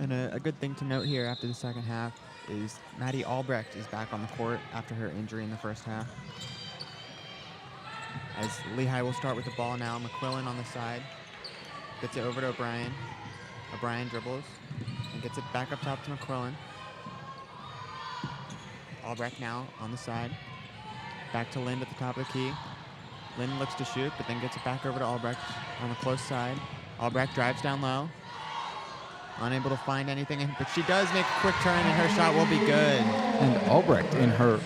And a good thing to note here after the second half is Maddie Albrecht is back on the court after her injury in the first half. As Lehigh will start with the ball now, McQuillan on the side. Gets it over to O'Brien. O'Brien dribbles and gets it back up top to McQuillan. Albrecht now on the side. Back to Lind at the top of the key. Lind looks to shoot, but then gets it back over to Albrecht on the close side. Albrecht drives down low. Unable to find anything, but she does make a quick turn, and her shot will be good. And Albrecht, in her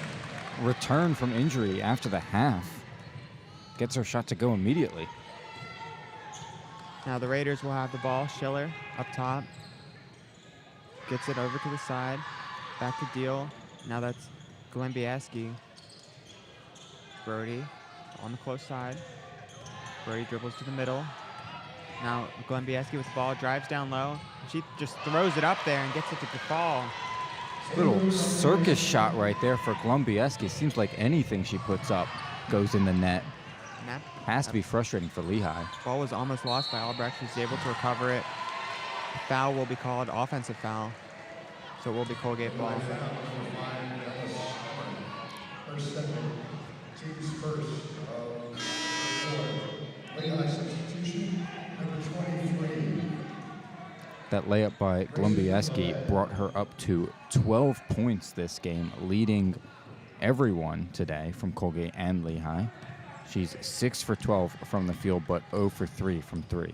return from injury after the half, gets her shot to go immediately. Now the Raiders will have the ball. Schiller up top. Gets it over to the side. Back to Deal. Now that's Glenbieski. Brody on the close side. Brody dribbles to the middle. Now Glenbieski with the ball, drives down low. She just throws it up there and gets it to fall. Little circus shot right there for Glenbieski. Seems like anything she puts up goes in the net. And that Has to be frustrating for Lehigh. ball was almost lost by Albrecht. She's able to recover it. Foul will be called, offensive foul. So it will be Colgate ball. First second, team's first Lehigh substitution, number 23. That layup by Glenbieski brought her up to 12 points this game, leading everyone today from Colgate and Lehigh. She's 6 for 12 from the field, but 0 for 3 from 3.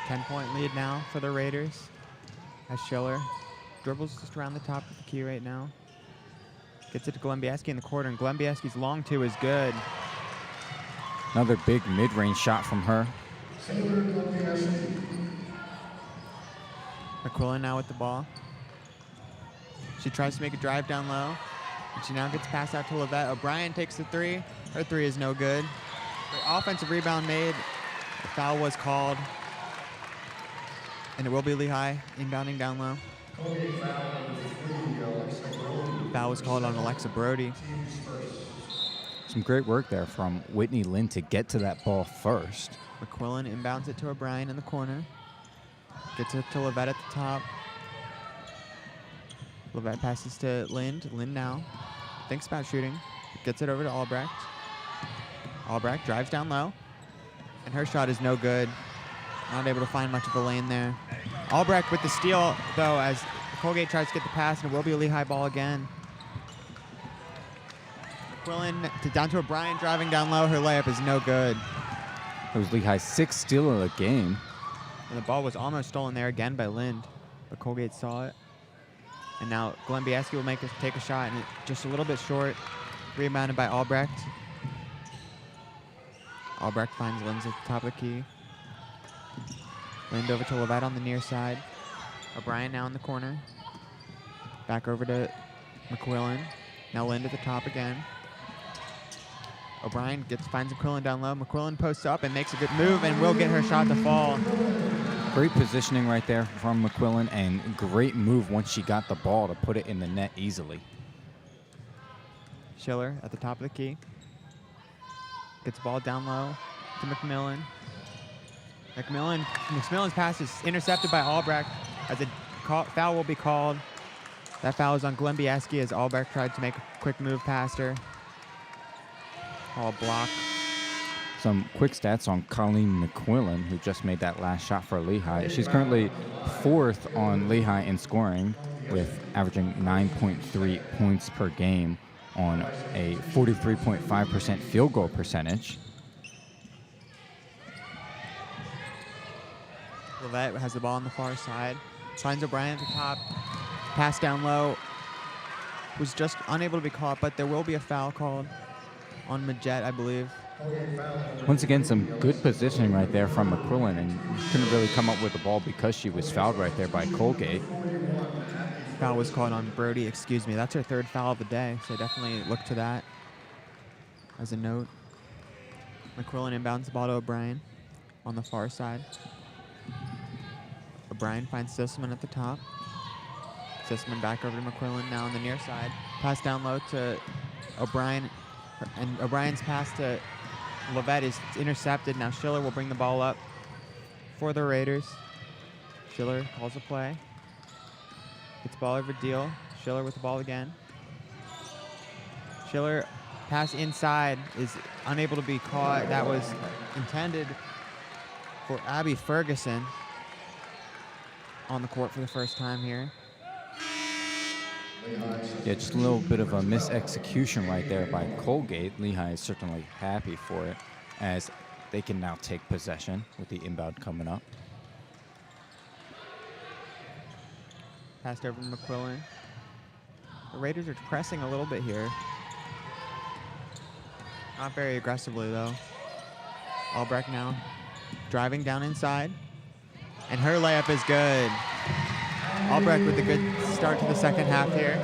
10-point lead now for the Raiders. As Schiller dribbles just around the top of the key right now. Gets it to Glenbieski in the corner, and Glenbieski's long two is good. Another big mid-range shot from her. McQuillan now with the ball. She tries to make a drive down low, and she now gets passed out to Levette. O'Brien takes the three. Her three is no good. The offensive rebound made. The foul was called, and it will be Lehigh inbounding down low. Foul was called on Alexa Brody. Some great work there from Whitney Lind to get to that ball first. McQuillan inbounds it to O'Brien in the corner. Gets it to Levette at the top. Levette passes to Lind. Lind now thinks about shooting. Gets it over to Albrecht. Albrecht drives down low, and her shot is no good. Not able to find much of a lane there. Albrecht with the steal, though, as Colgate tries to get the pass, and it will be a Lehigh ball again. McQuillan down to O'Brien, driving down low. Her layup is no good. It was Lehigh's 6th steal of the game. And the ball was almost stolen there again by Lind, but Colgate saw it. And now Glenbieski will take a shot, and it's just a little bit short. Rebounded by Albrecht. Albrecht finds Lind at the top of the key. Lind over to Levette on the near side. O'Brien now in the corner. Back over to McQuillan. Now Lind at the top again. O'Brien finds McQuillan down low. McQuillan posts up and makes a good move and will get her shot to fall. Great positioning right there from McQuillan, and great move once she got the ball to put it in the net easily. Schiller at the top of the key. Gets the ball down low to McMillan. McMillan's pass is intercepted by Albrecht as a foul will be called. That foul is on Glenbieski as Albrecht tried to make a quick move past her. All block. Some quick stats on Colleen McQuillan, who just made that last shot for Lehigh. She's currently 4th on Lehigh in scoring, with averaging 9.3 points per game on a 43.5% field goal percentage. Levette has the ball on the far side. Finds O'Brien at the top. Pass down low. Was just unable to be caught, but there will be a foul called on Majette, I believe. Once again, some good positioning right there from McQuillan, and couldn't really come up with the ball because she was fouled right there by Colgate. Foul was called on Brody, excuse me. That's her 3rd foul of the day, so definitely look to that as a note. McQuillan inbounds the ball to O'Brien on the far side. O'Brien finds Sisman at the top. Sisman back over to McQuillan now on the near side. Pass down low to O'Brien, and O'Brien's pass to Levette is intercepted. Now Schiller will bring the ball up for the Raiders. Schiller calls a play. Gets the ball over Deal. Schiller with the ball again. Schiller pass inside is unable to be caught. That was intended for Abby Ferguson on the court for the first time here. Yeah, just a little bit of a misexecution right there by Colgate. Lehigh is certainly happy for it, as they can now take possession with the inbound coming up. Passed over to McQuillan. The Raiders are pressing a little bit here. Not very aggressively, though. Albrecht now driving down inside. And her layup is good. Albrecht with a good start to the second half here.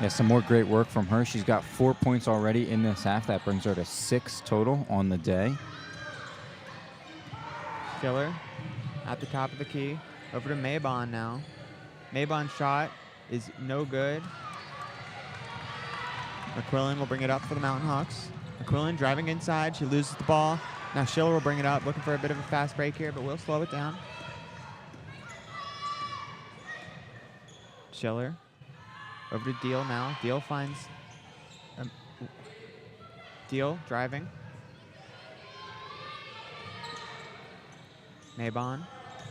Yeah, some more great work from her. She's got 4 points already in this half. That brings her to 6 total on the day. Schiller at the top of the key. Over to Maybon now. Maybon's shot is no good. McQuillan will bring it up for the Mountain Hawks. McQuillan driving inside. She loses the ball. Now Schiller will bring it up, looking for a bit of a fast break here, but we'll slow it down. Schiller over to Deal now. Deal finds Deal driving. Maybon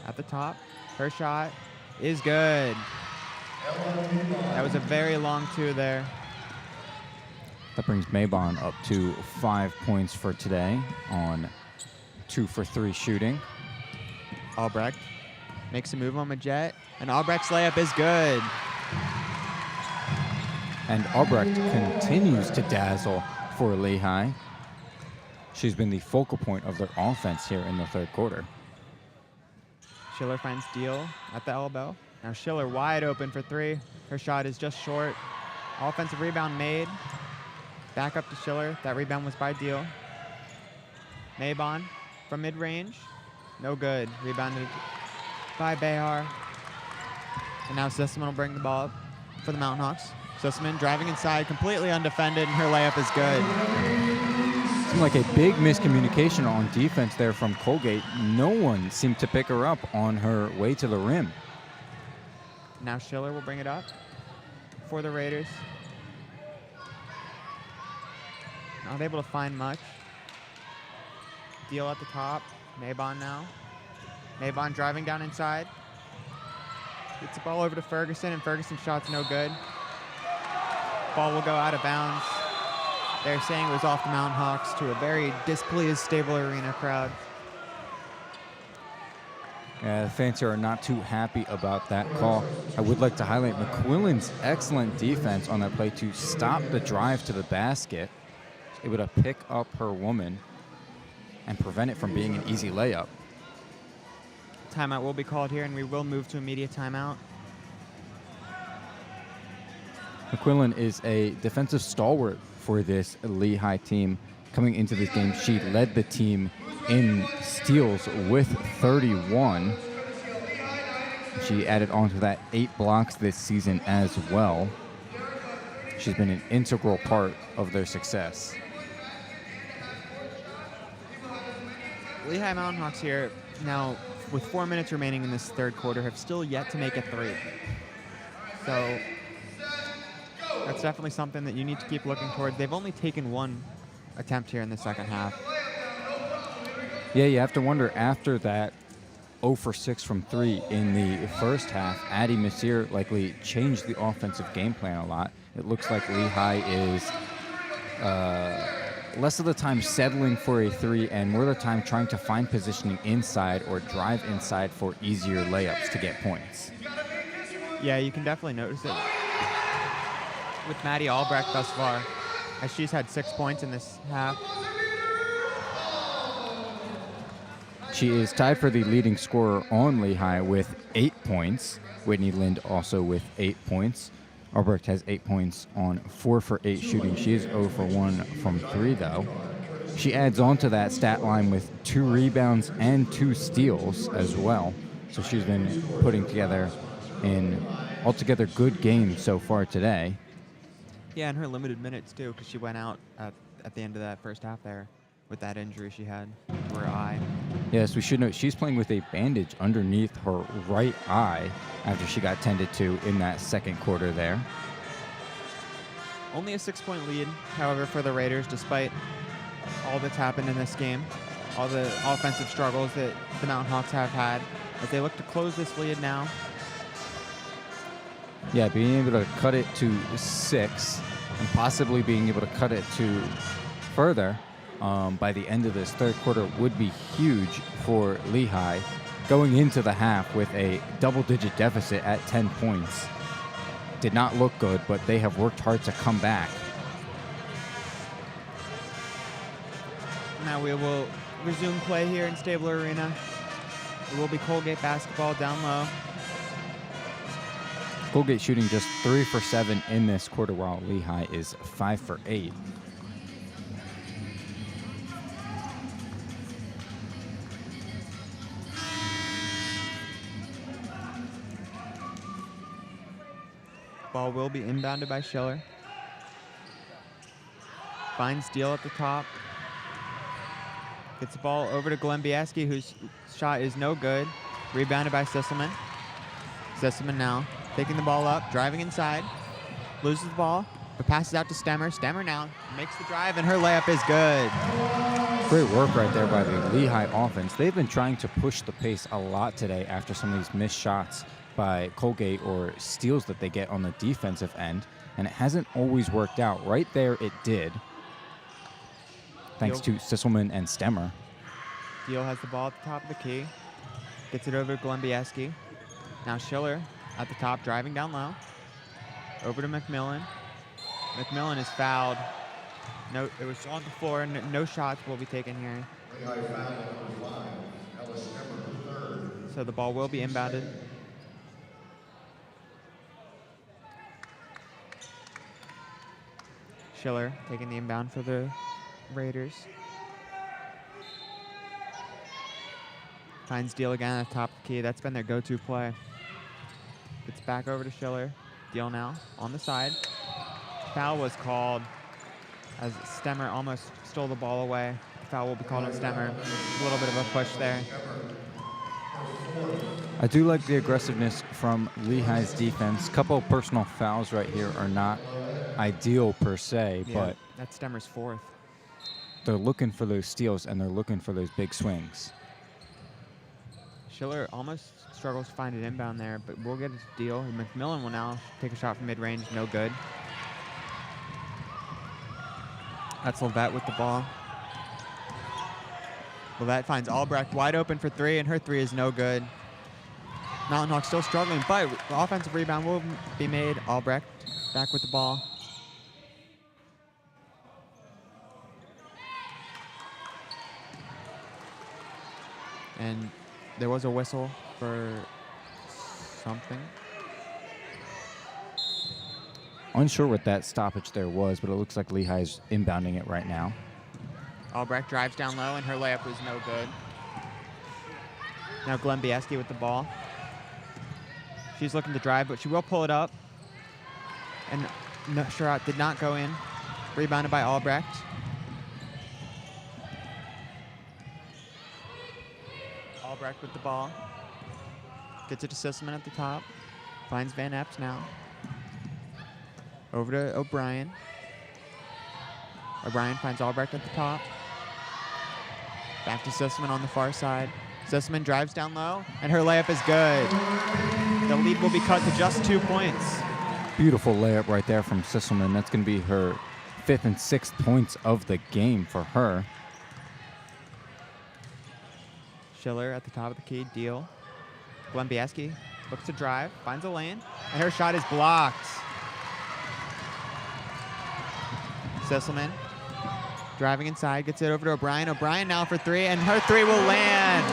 at the top. Her shot is good. That was a very long 2 there. That brings Maybon up to 5 points for today on 2 for 3 shooting. Albrecht makes a move on Majette, and Albrecht's layup is good. And Albrecht continues to dazzle for Lehigh. She's been the focal point of their offense here in the 3rd quarter. Schiller finds Deal at the elbow. Now Schiller wide open for 3. Her shot is just short. Offensive rebound made. Back up to Schiller. That rebound was by Deal. Maybon from mid-range. No good. Rebounded by Behar. And now Sisman will bring the ball up for the Mountain Hawks. Sisman driving inside, completely undefended, and her layup is good. Seemed like a big miscommunication on defense there from Colgate. No one seemed to pick her up on her way to the rim. Now Schiller will bring it up for the Raiders. Not able to find much. Deal at the top. Maybon now. Maybon driving down inside. Gets the ball over to Ferguson, and Ferguson's shot's no good. Ball will go out of bounds. They're saying it was off the Mountain Hawks to a very displeased Stable Arena crowd. Yeah, the fans here are not too happy about that call. I would like to highlight McQuillan's excellent defense on that play to stop the drive to the basket. Able to pick up her woman and prevent it from being an easy layup. Timeout will be called here, and we will move to immediate timeout. McQuillan is a defensive stalwart for this Lehigh team. Coming into this game, she led the team in steals with 31. She added on to that 8 blocks this season as well. She's been an integral part of their success. Lehigh Mountain Hawks here now, with 4 minutes remaining in this third quarter, have still yet to make a 3. So that's definitely something that you need to keep looking towards. They've only taken 1 attempt here in the second half. Yeah, you have to wonder, after that 0 for 6 from 3 in the first half, Addie Messier likely changed the offensive game plan a lot. It looks like Lehigh is less of the time settling for a 3 and more of the time trying to find positioning inside or drive inside for easier layups to get points. Yeah, you can definitely notice it with Maddie Albrecht thus far, as she's had 6 points in this half. She is tied for the leading scorer on Lehigh with 8 points. Whitney Lind also with 8 points. Albrecht has 8 points on 4 for 8 shooting. She is 0 for 1 from 3, though. She adds on to that stat line with 2 rebounds and 2 steals as well. So she's been putting together an altogether good game so far today. Yeah, and her limited minutes, too, because she went out at the end of that first half there with that injury she had to her eye. Yes, we should note she's playing with a bandage underneath her right eye after she got tended to in that second quarter there. Only a 6-point lead, however, for the Raiders, despite all that's happened in this game, all the offensive struggles that the Mountain Hawks have had, as they look to close this lead now. Yeah, being able to cut it to 6 and possibly being able to cut it to further by the end of this third quarter would be huge for Lehigh, going into the half with a double-digit deficit at 10 points. Did not look good, but they have worked hard to come back. Now we will resume play here in Stable Arena. It will be Colgate basketball down low. Colgate shooting just 3 for 7 in this quarter, while Lehigh is 5 for 8. Ball will be inbounded by Schiller. Finds Steele at the top. Gets the ball over to Glenn Bieski, whose shot is no good. Rebounded by Sisselman. Sisselman now taking the ball up, driving inside. Loses the ball, but passes out to Stemmer. Stemmer now makes the drive, and her layup is good. Great work right there by the Lehigh offense. They've been trying to push the pace a lot today after some of these missed shots by Colgate or steals that they get on the defensive end, and it hasn't always worked out. Right there it did, thanks to Sisselman and Stemmer. Deal has the ball at the top of the key. Gets it over to Glenn Bieski. Now Schiller at the top, driving down low. Over to McMillan. McMillan is fouled. No, it was on the floor, and no shots will be taken here. So the ball will be inbounded. Schiller taking the inbound for the Raiders. Finds Deal again at the top of the key. That's been their go-to play. It's back over to Schiller. Deal now on the side. Foul was called as Stemmer almost stole the ball away. Foul will be called on Stemmer. A little bit of a push there. I do like the aggressiveness from Lehigh's defense. Couple of personal fouls right here are not ideal per se, but that's Stemmer's 4th. They're looking for those steals and they're looking for those big swings. Schiller almost struggles to find an inbound there, but we'll get a steal. McMillan will now take a shot from mid-range, no good. That's Levette with the ball. Levette finds Albrecht wide open for three, and her three is no good. Mountain Hawks still struggling, but the offensive rebound will be made. Albrecht back with the ball. And there was a whistle for something. Unsure what that stoppage there was, but it looks like Lehigh's inbounding it right now. Albrecht drives down low, and her layup was no good. Now Glenn Bieski with the ball. She's looking to drive, but she will pull it up. And no, shot did not go in. Rebounded by Albrecht. Albrecht with the ball. Gets it to Sisselman at the top. Finds Van Epps now. Over to O'Brien. O'Brien finds Albrecht at the top. Back to Sisselman on the far side. Sisselman drives down low, and her layup is good. The lead will be cut to just 2 points. Beautiful layup right there from Sisselman. That's going to be her 5th and 6th points of the game for her. Schiller at the top of the key, deal. Glenn Bieski looks to drive, finds a lane, and her shot is blocked. Sisselman driving inside, gets it over to O'Brien. O'Brien now for three, and her three will land.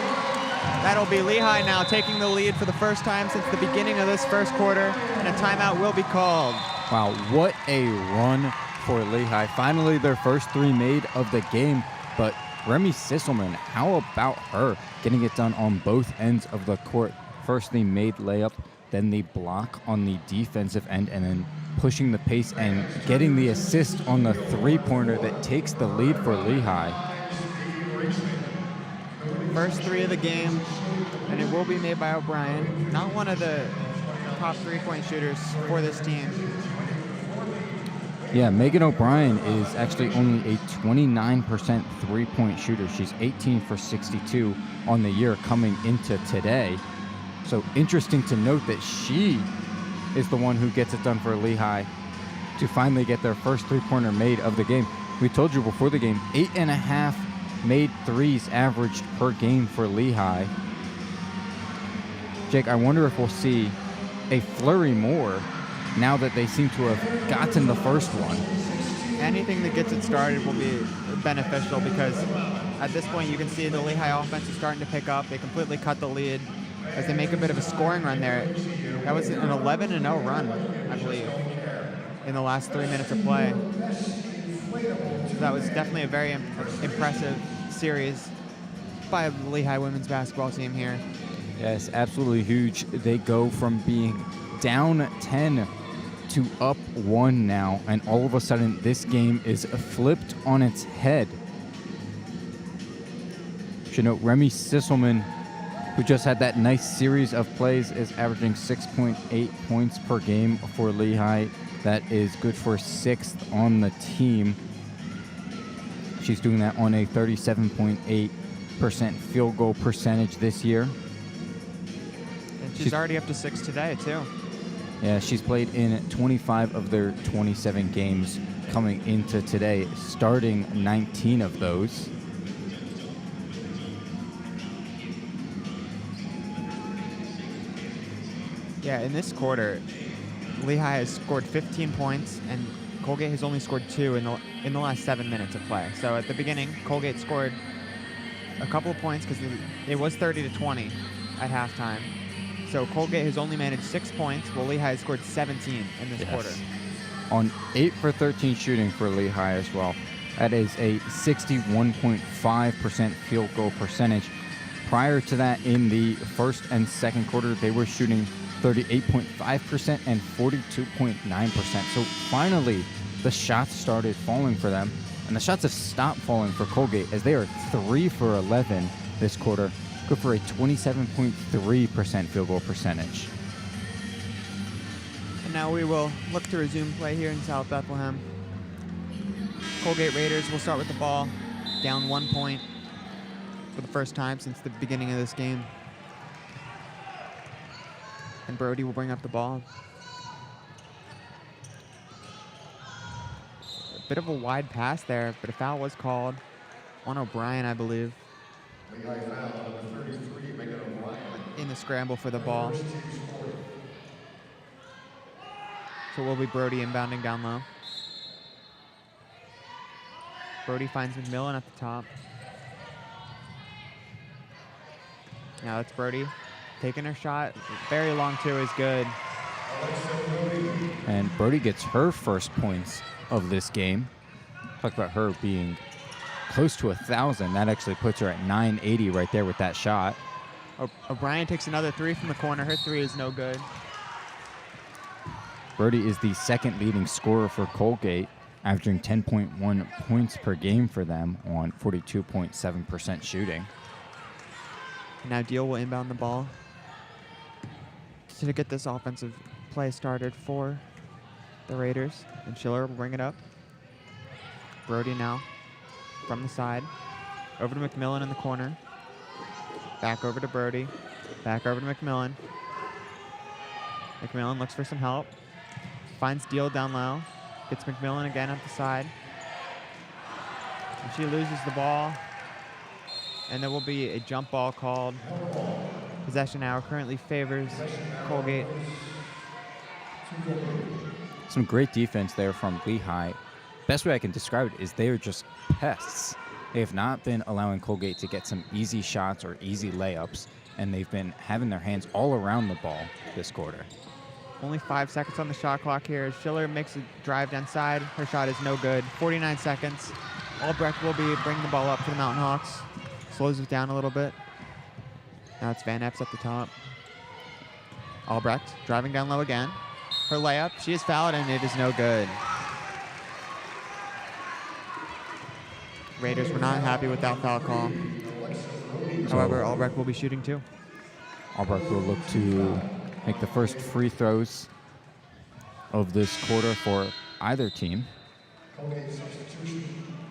That'll be Lehigh now taking the lead for the first time since the beginning of this first quarter, and a timeout will be called. Wow, what a run for Lehigh. Finally, their first three made of the game, but Remy Sisselman, how about her getting it done on both ends of the court? First the made layup, then the block on the defensive end, and then pushing the pace and getting the assist on the three-pointer that takes the lead for Lehigh. First three of the game, and it will be made by O'Brien. Not one of the top three-point shooters for this team. Yeah, Megan O'Brien is actually only a 29% three-point shooter. She's 18 for 62 on the year coming into today. So interesting to note that she is the one who gets it done for Lehigh to finally get their first three-pointer made of the game. We told you before the game, 8.5 made threes averaged per game for Lehigh. Jake, I wonder if we'll see a flurry more now that they seem to have gotten the first one. Anything that gets it started will be beneficial because at this point you can see the Lehigh offense is starting to pick up. They completely cut the lead as they make a bit of a scoring run there. That was an 11-0 run, I believe, in the last 3 minutes of play. So that was definitely a very impressive series by the Lehigh women's basketball team here. Yes, absolutely huge. They go from being down 10 to up 1 now, and all of a sudden this game is flipped on its head. Should note Remy Sisselman, who just had that nice series of plays, is averaging 6.8 points per game for Lehigh. That is good for 6th on the team. She's doing that on a 37.8% field goal percentage this year. And she's already up to 6 today, too. Yeah, she's played in 25 of their 27 games coming into today, starting 19 of those. Yeah, in this quarter, Lehigh has scored 15 points, and Colgate has only scored 2 in the last 7 minutes of play. So at the beginning, Colgate scored a couple of points because it was 30-20 at halftime. So Colgate has only managed 6 points, while Lehigh has scored 17 in this quarter. On 8 for 13 shooting for Lehigh as well. That is a 61.5% field goal percentage. Prior to that, in the first and second quarter, they were shooting 38.5% and 42.9%. So finally, the shots started falling for them, and the shots have stopped falling for Colgate as they are 3 for 11 this quarter, good for a 27.3% field goal percentage. And now we will look to resume play here in South Bethlehem. Colgate Raiders will start with the ball, down 1 point for the first time since the beginning of this game. And Brody will bring up the ball. A bit of a wide pass there, but a foul was called on O'Brien, I believe, Lehigh foul number 33, Megan O'Brien. in the scramble for the ball. So it will be Brody inbounding down low. Brody finds McMillan at the top. Now it's Brody taking her shot. Very long two is good. And Brody gets her first points of this game. Talk about her being close to 1,000. That actually puts her at 980 right there with that shot. O'Brien takes another three from the corner. Her three is no good. Brody is the second leading scorer for Colgate, averaging 10.1 points per game for them on 42.7% shooting. Now Deal will inbound the ball to get this offensive play started for the Raiders. And Schiller will bring it up. Brody now from the side. Over to McMillan in the corner. Back over to Brody. Back over to McMillan. McMillan looks for some help. Finds Deal down low. Gets McMillan again at the side. And she loses the ball. And there will be a jump ball called. Possession now currently favors Colgate. Some great defense there from Lehigh. Best way I can describe it is they are just pests. They have not been allowing Colgate to get some easy shots or easy layups, and they've been having their hands all around the ball this quarter. Only 5 seconds on the shot clock here. Schiller makes a drive down side. Her shot is no good. 49 seconds. Albrecht will be bringing the ball up for the Mountain Hawks. Slows it down a little bit. Now it's Van Epps at the top. Albrecht driving down low again. Her layup, she is fouled, and it is no good. Raiders were not happy with that foul call. However, Albrecht will be shooting too. Albrecht will look to make the first free throws of this quarter for either team.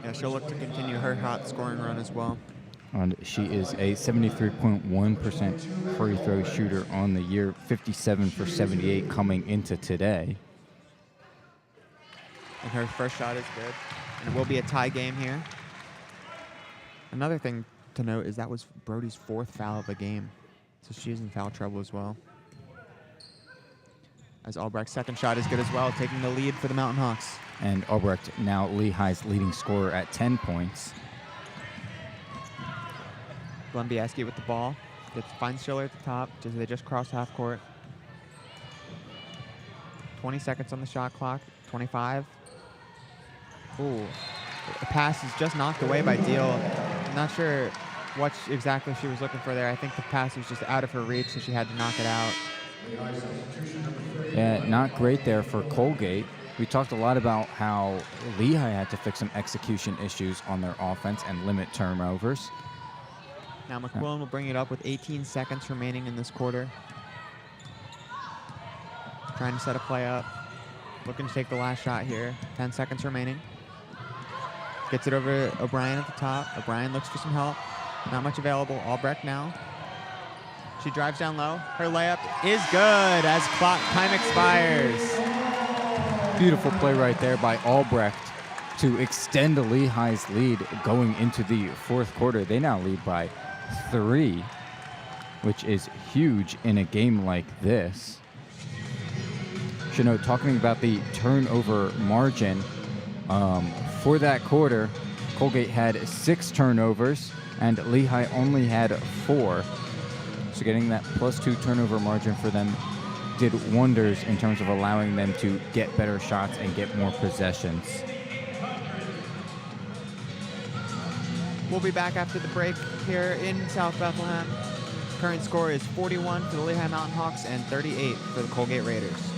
Yeah, she'll look to continue her hot scoring run as well. And she is a 73.1% free throw shooter on the year, 57 for 78 coming into today. And her first shot is good. And it will be a tie game here. Another thing to note is that was Brody's fourth foul of the game. So she's in foul trouble as well. As Albrecht's second shot is good as well, taking the lead for the Mountain Hawks. And Albrecht now Lehigh's leading scorer at 10 points. Glenbieski with the ball. Finds Schiller at the top. They just cross half court. 20 seconds on the shot clock. 25. Ooh. The pass is just knocked away by Deal. I'm not sure what exactly she was looking for there. I think the pass was just out of her reach, so she had to knock it out. Yeah, not great there for Colgate. We talked a lot about how Lehigh had to fix some execution issues on their offense and limit turnovers. Now McQuillan will bring it up with 18 seconds remaining in this quarter. Trying to set a play up. Looking to take the last shot here. 10 seconds remaining. Gets it over to O'Brien at the top. O'Brien looks for some help. Not much available. Albrecht now. She drives down low. Her layup is good as clock time expires. Beautiful play right there by Albrecht to extend Lehigh's lead going into the fourth quarter. They now lead by 3, which is huge in a game like this. Should note, talking about the turnover margin, for that quarter, Colgate had 6 turnovers and Lehigh only had 4. So getting that +2 turnover margin for them did wonders in terms of allowing them to get better shots and get more possessions. We'll be back after the break here in South Bethlehem. Current score is 41 for the Lehigh Mountain Hawks and 38 for the Colgate Raiders.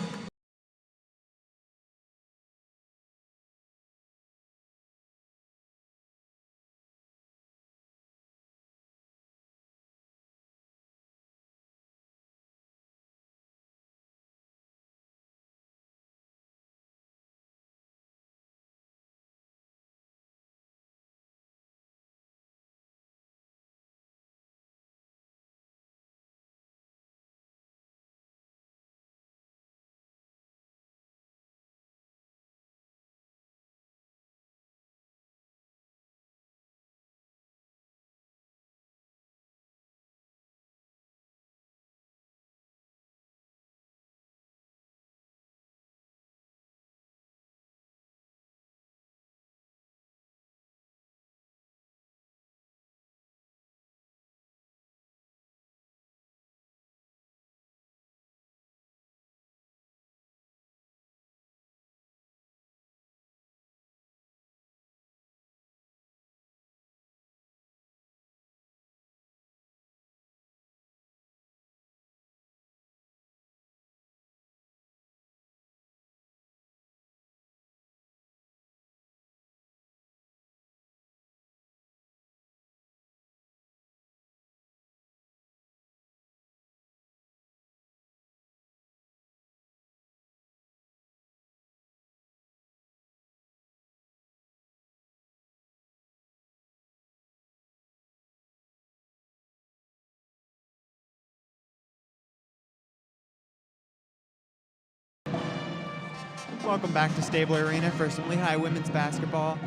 Welcome back to Stabler Arena for some Lehigh women's basketball.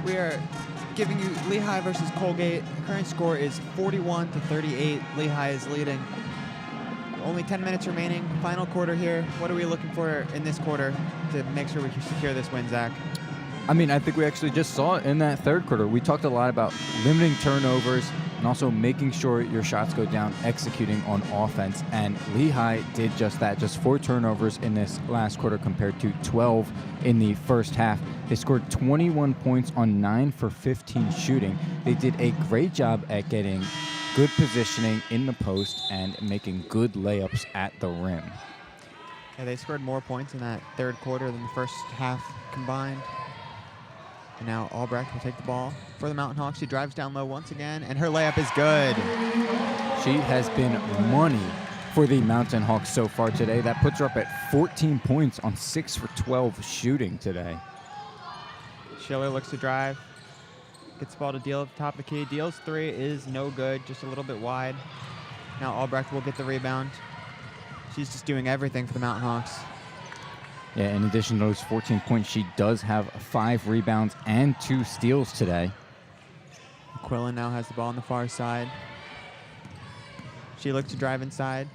We are giving you Lehigh versus Colgate. Current score is 41-38. Lehigh is leading. Only 10 minutes remaining. Final quarter here. What are we looking for in this quarter to make sure we can secure this win, Zach? I mean, I think we actually just saw it in that third quarter. We talked a lot about limiting turnovers and also making sure your shots go down, executing on offense. And Lehigh did just that, just 4 turnovers in this last quarter compared to 12 in the first half. They scored 21 points on 9 for 15 shooting. They did a great job at getting good positioning in the post and making good layups at the rim. Yeah, they scored more points in that third quarter than the first half combined. And now Albrecht will take the ball for the Mountain Hawks. She drives down low once again, and her layup is good. She has been money for the Mountain Hawks so far today. That puts her up at 14 points on 6 for 12 shooting today. Schiller looks to drive. Gets the ball to Deal at the top of the key. Deal's 3 is no good, just a little bit wide. Now Albrecht will get the rebound. She's just doing everything for the Mountain Hawks. Yeah, in addition to those 14 points, she does have 5 rebounds and 2 steals today. Quillen now has the ball on the far side. She looks to drive inside.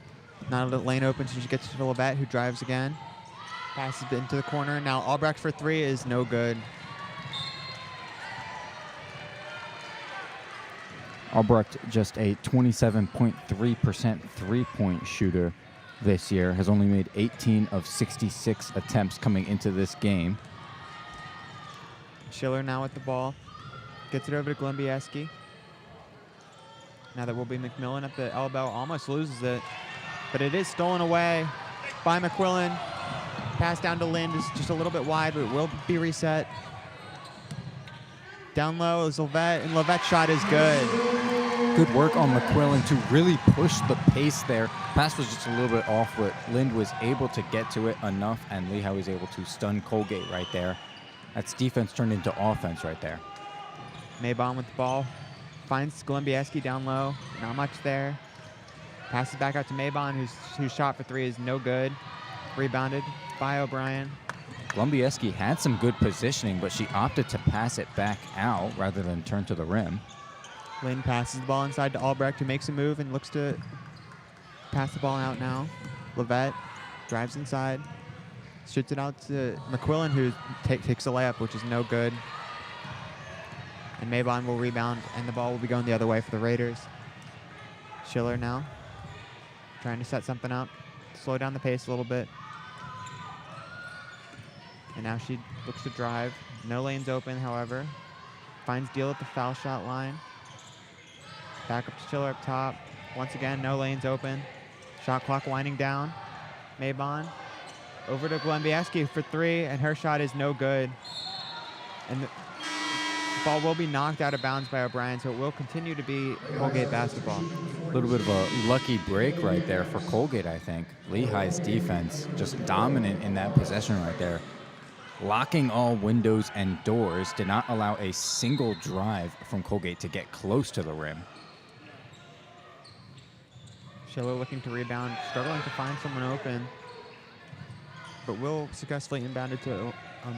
Not a lane open, so she gets to Levette, who drives again. Passes it into the corner. Now Albrecht for 3 is no good. Albrecht, just a 27.3% three-point shooter this year, has only made 18 of 66 attempts coming into this game. Schiller now with the ball. Gets it over to Glembiewski. Now that will be McMillan at the elbow. Almost loses it. But it is stolen away by McQuillan. Pass down to Lind is just a little bit wide, but it will be reset. Down low is Levette, and Levette's shot is good. Good work on McQuillan to really push the pace there. Pass was just a little bit off, but Lind was able to get to it enough, and Lehigh was able to stun Colgate right there. That's defense turned into offense right there. Maybon with the ball. Finds Glembiewski down low. Not much there. Passes back out to Maybon, whose shot for 3 is no good. Rebounded by O'Brien. Glembiewski had some good positioning, but she opted to pass it back out rather than turn to the rim. Lynn passes the ball inside to Albrecht, who makes a move and looks to pass the ball out now. Levette drives inside, shoots it out to McQuillan, who takes a layup, which is no good. And Maybon will rebound, and the ball will be going the other way for the Raiders. Schiller now trying to set something up, slow down the pace a little bit. And now she looks to drive. No lanes open, however. Finds Deal at the foul shot line. Back up to Schiller up top. Once again, no lanes open. Shot clock winding down. Maybon over to Glembiewski for 3, and her shot is no good. And the ball will be knocked out of bounds by O'Brien, so it will continue to be Colgate basketball. A little bit of a lucky break right there for Colgate, I think. Lehigh's defense just dominant in that possession right there. Locking all windows and doors, did not allow a single drive from Colgate to get close to the rim. Schiller looking to rebound, struggling to find someone open, but will successfully inbound it to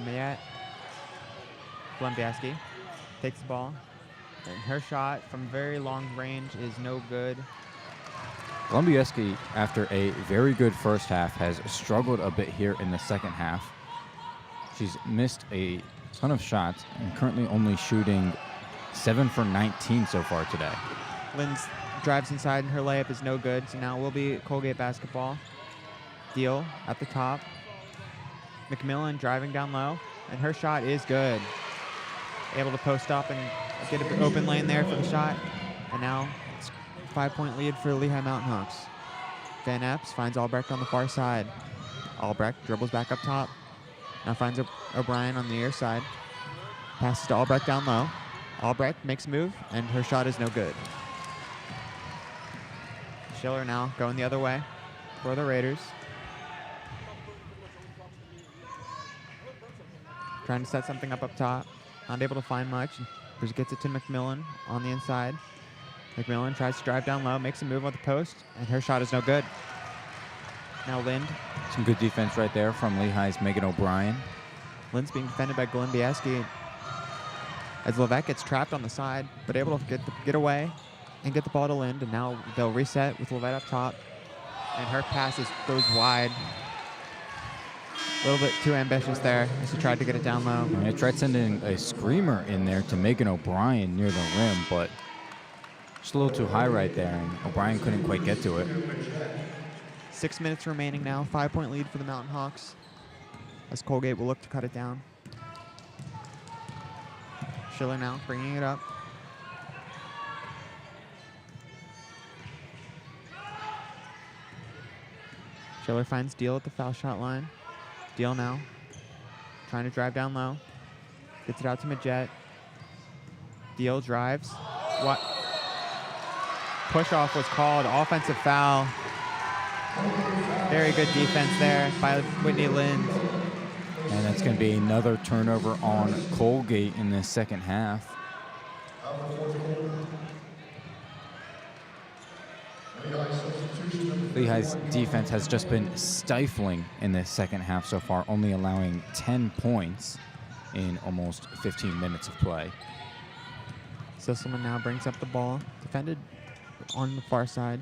Mayette. Glembiewski takes the ball, and her shot from very long range is no good. Glembiewski, after a very good first half, has struggled a bit here in the second half. She's missed a ton of shots and currently only shooting 7 for 19 so far today. Lind drives inside, and her layup is no good, so now will be Colgate basketball. Deal at the top. McMillan driving down low, and her shot is good. Able to post up and get an open lane there for the shot. And now it's a 5-point lead for Lehigh Mountain Hawks. Van Epps finds Albrecht on the far side. Albrecht dribbles back up top. Now finds O'Brien on the near side. Passes to Albrecht down low. Albrecht makes a move, and her shot is no good. Schiller now going the other way for the Raiders. Trying to set something up top. Not able to find much. Just gets it to McMillan on the inside. McMillan tries to drive down low, makes a move on the post, and her shot is no good. Now Lind. Some good defense right there from Lehigh's Megan O'Brien. Lind's being defended by Golimbieski as Levesque gets trapped on the side, but able to get away and get the ball to Lind. And now they'll reset with Levette up top. And her pass goes wide. A little bit too ambitious there as she tried to get it down low. And I tried sending a screamer in there to Megan O'Brien near the rim, but just a little too high right there, and O'Brien couldn't quite get to it. 6 minutes remaining now. 5-point lead for the Mountain Hawks as Colgate will look to cut it down. Schiller now bringing it up. Schiller finds Deal at the foul shot line. Deal now trying to drive down low. Gets it out to Majet. Deal drives. What? Push off was called. Offensive foul. Very good defense there by Whitney Lind. And that's going to be another turnover on Colgate in the second half. Lehigh's defense has just been stifling in the second half so far, only allowing 10 points in almost 15 minutes of play. Sisselman now brings up the ball, defended on the far side.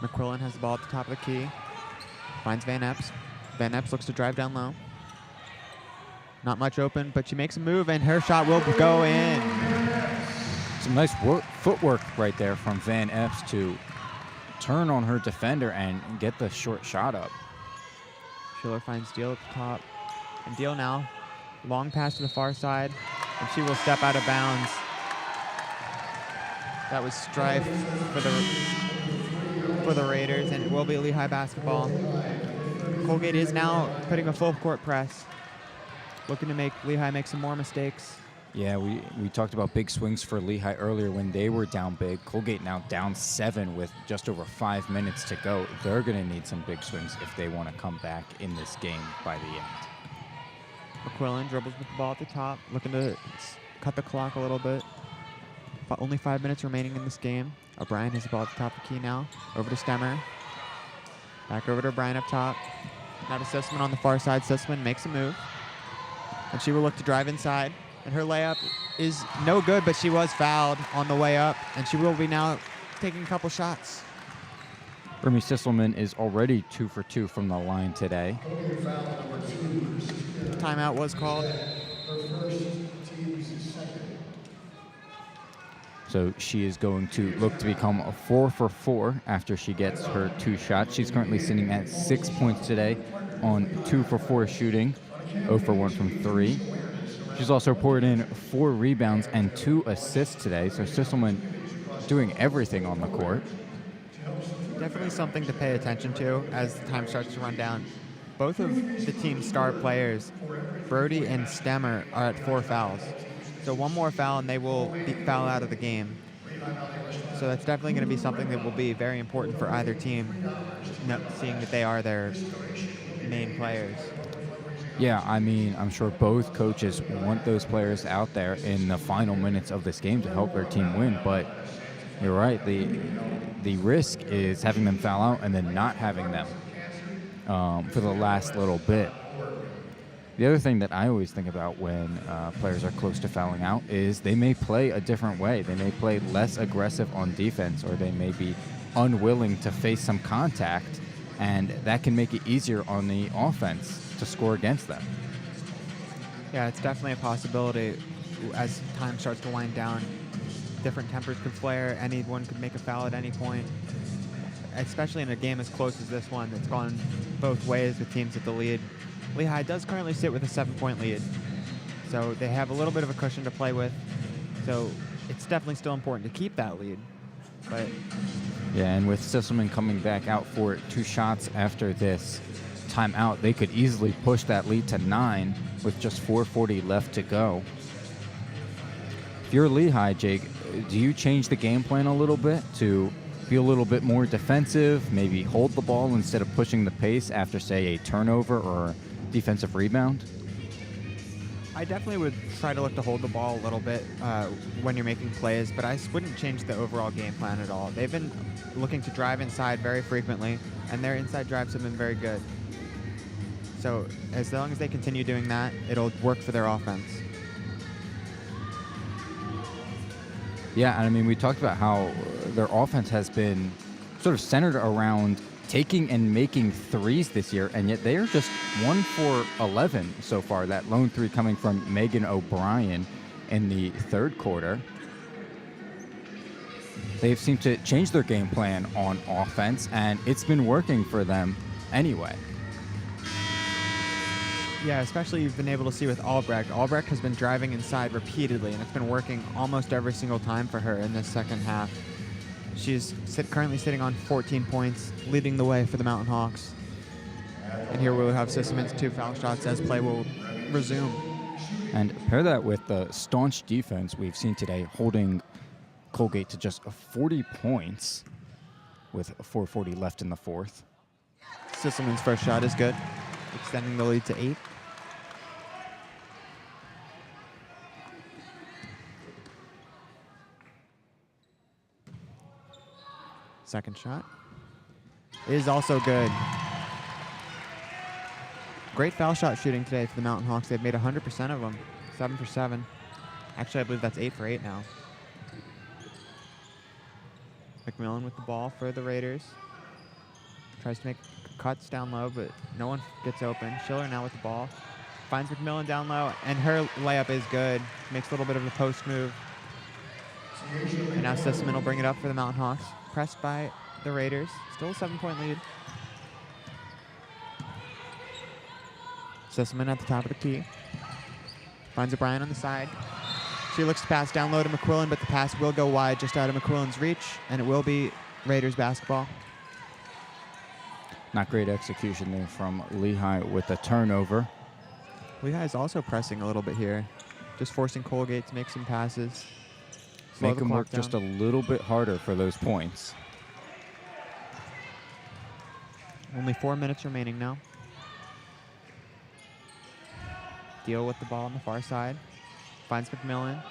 McQuillan has the ball at the top of the key, finds Van Epps. Van Epps looks to drive down low. Not much open, but she makes a move, and her shot will go in. Some nice footwork right there from Van Epps to turn on her defender and get the short shot up. Schiller finds Deal at the top. And Deal now, long pass to the far side, and she will step out of bounds. That was strife for the Raiders, and it will be Lehigh basketball. Colgate is now putting a full court press, looking to make Lehigh make some more mistakes. Yeah, we talked about big swings for Lehigh earlier when they were down big. Colgate now down 7 with just over 5 minutes to go. They're going to need some big swings if they want to come back in this game by the end. McQuillan dribbles with the ball at the top, looking to cut the clock a little bit. Only 5 minutes remaining in this game. O'Brien has the ball at the top of the key now. Over to Stemmer. Back over to O'Brien up top. Now to Sisselman on the far side. Sisselman makes a move. And she will look to drive inside. And her layup is no good, but she was fouled on the way up. And she will be now taking a couple shots. Remy Sisselman is already 2 for 2 from the line today. Timeout was called. So she is going to look to become a 4 for 4 after she gets her 2 shots. She's currently sitting at 6 points today on 2 for 4 shooting, 0 for 1 from 3. She's also poured in 4 rebounds and 2 assists today. So Sisselman doing everything on the court. Definitely something to pay attention to as the time starts to run down. Both of the team's star players, Brody and Stemmer, are at 4 fouls. So one more foul and they will be foul out of the game. So that's definitely going to be something that will be very important for either team, seeing that they are their main players. Yeah, I mean, I'm sure both coaches want those players out there in the final minutes of this game to help their team win, but you're right, the risk is having them foul out and then not having them for the last little bit. The other thing that I always think about when players are close to fouling out is they may play a different way. They may play less aggressive on defense, or they may be unwilling to face some contact, and that can make it easier on the offense to score against them. Yeah, it's definitely a possibility as time starts to wind down. Different tempers could flare. Anyone could make a foul at any point, especially in a game as close as this one that's gone both ways with teams at the lead. Lehigh does currently sit with a 7-point lead, so they have a little bit of a cushion to play with. So it's definitely still important to keep that lead. But yeah, and with Sisselman coming back out for 2 shots after this timeout, they could easily push that lead to 9 with just 4:40 left to go. If you're Lehigh, Jake, do you change the game plan a little bit to be a little bit more defensive, maybe hold the ball instead of pushing the pace after, say, a turnover or defensive rebound? I definitely would try to look to hold the ball a little bit when you're making plays, but I wouldn't change the overall game plan at all. They've been looking to drive inside very frequently, and their inside drives have been very good. So as long as they continue doing that, it'll work for their offense. Yeah, and I mean, we talked about how their offense has been sort of centered around taking and making threes this year, and yet they are just 1 for 11 so far. That lone three coming from Megan O'Brien in the third quarter. They've seemed to change their game plan on offense, and it's been working for them anyway. Yeah, especially you've been able to see with Albrecht. Albrecht has been driving inside repeatedly, and it's been working almost every single time for her in this second half. She's currently sitting on 14 points, leading the way for the Mountain Hawks. And here we'll have Sisselman's 2 foul shots as play will resume. And pair that with the staunch defense we've seen today, holding Colgate to just 40 points with 4:40 left in the fourth. Sisselman's first shot is good, extending the lead to 8. Second shot is also good. Great foul shot shooting today for the Mountain Hawks. They've made 100% of them, 7 for 7. Actually, I believe that's 8 for 8 now. McMillan with the ball for the Raiders. Tries to make cuts down low, but no one gets open. Schiller now with the ball. Finds McMillan down low, and her layup is good. Makes a little bit of a post move. And now Sisselman will bring it up for the Mountain Hawks. Pressed by the Raiders. Still a 7-point lead. Sisselman at the top of the key. Finds O'Brien on the side. She looks to pass down low to McQuillan, but the pass will go wide just out of McQuillan's reach, and it will be Raiders basketball. Not great execution there from Lehigh with a turnover. Lehigh is also pressing a little bit here, just forcing Colgate to make some passes. Slow Make the them clock work down. just a little bit harder for those points. Only 4 minutes remaining now. Deal with the ball on the far side. Finds McMillan.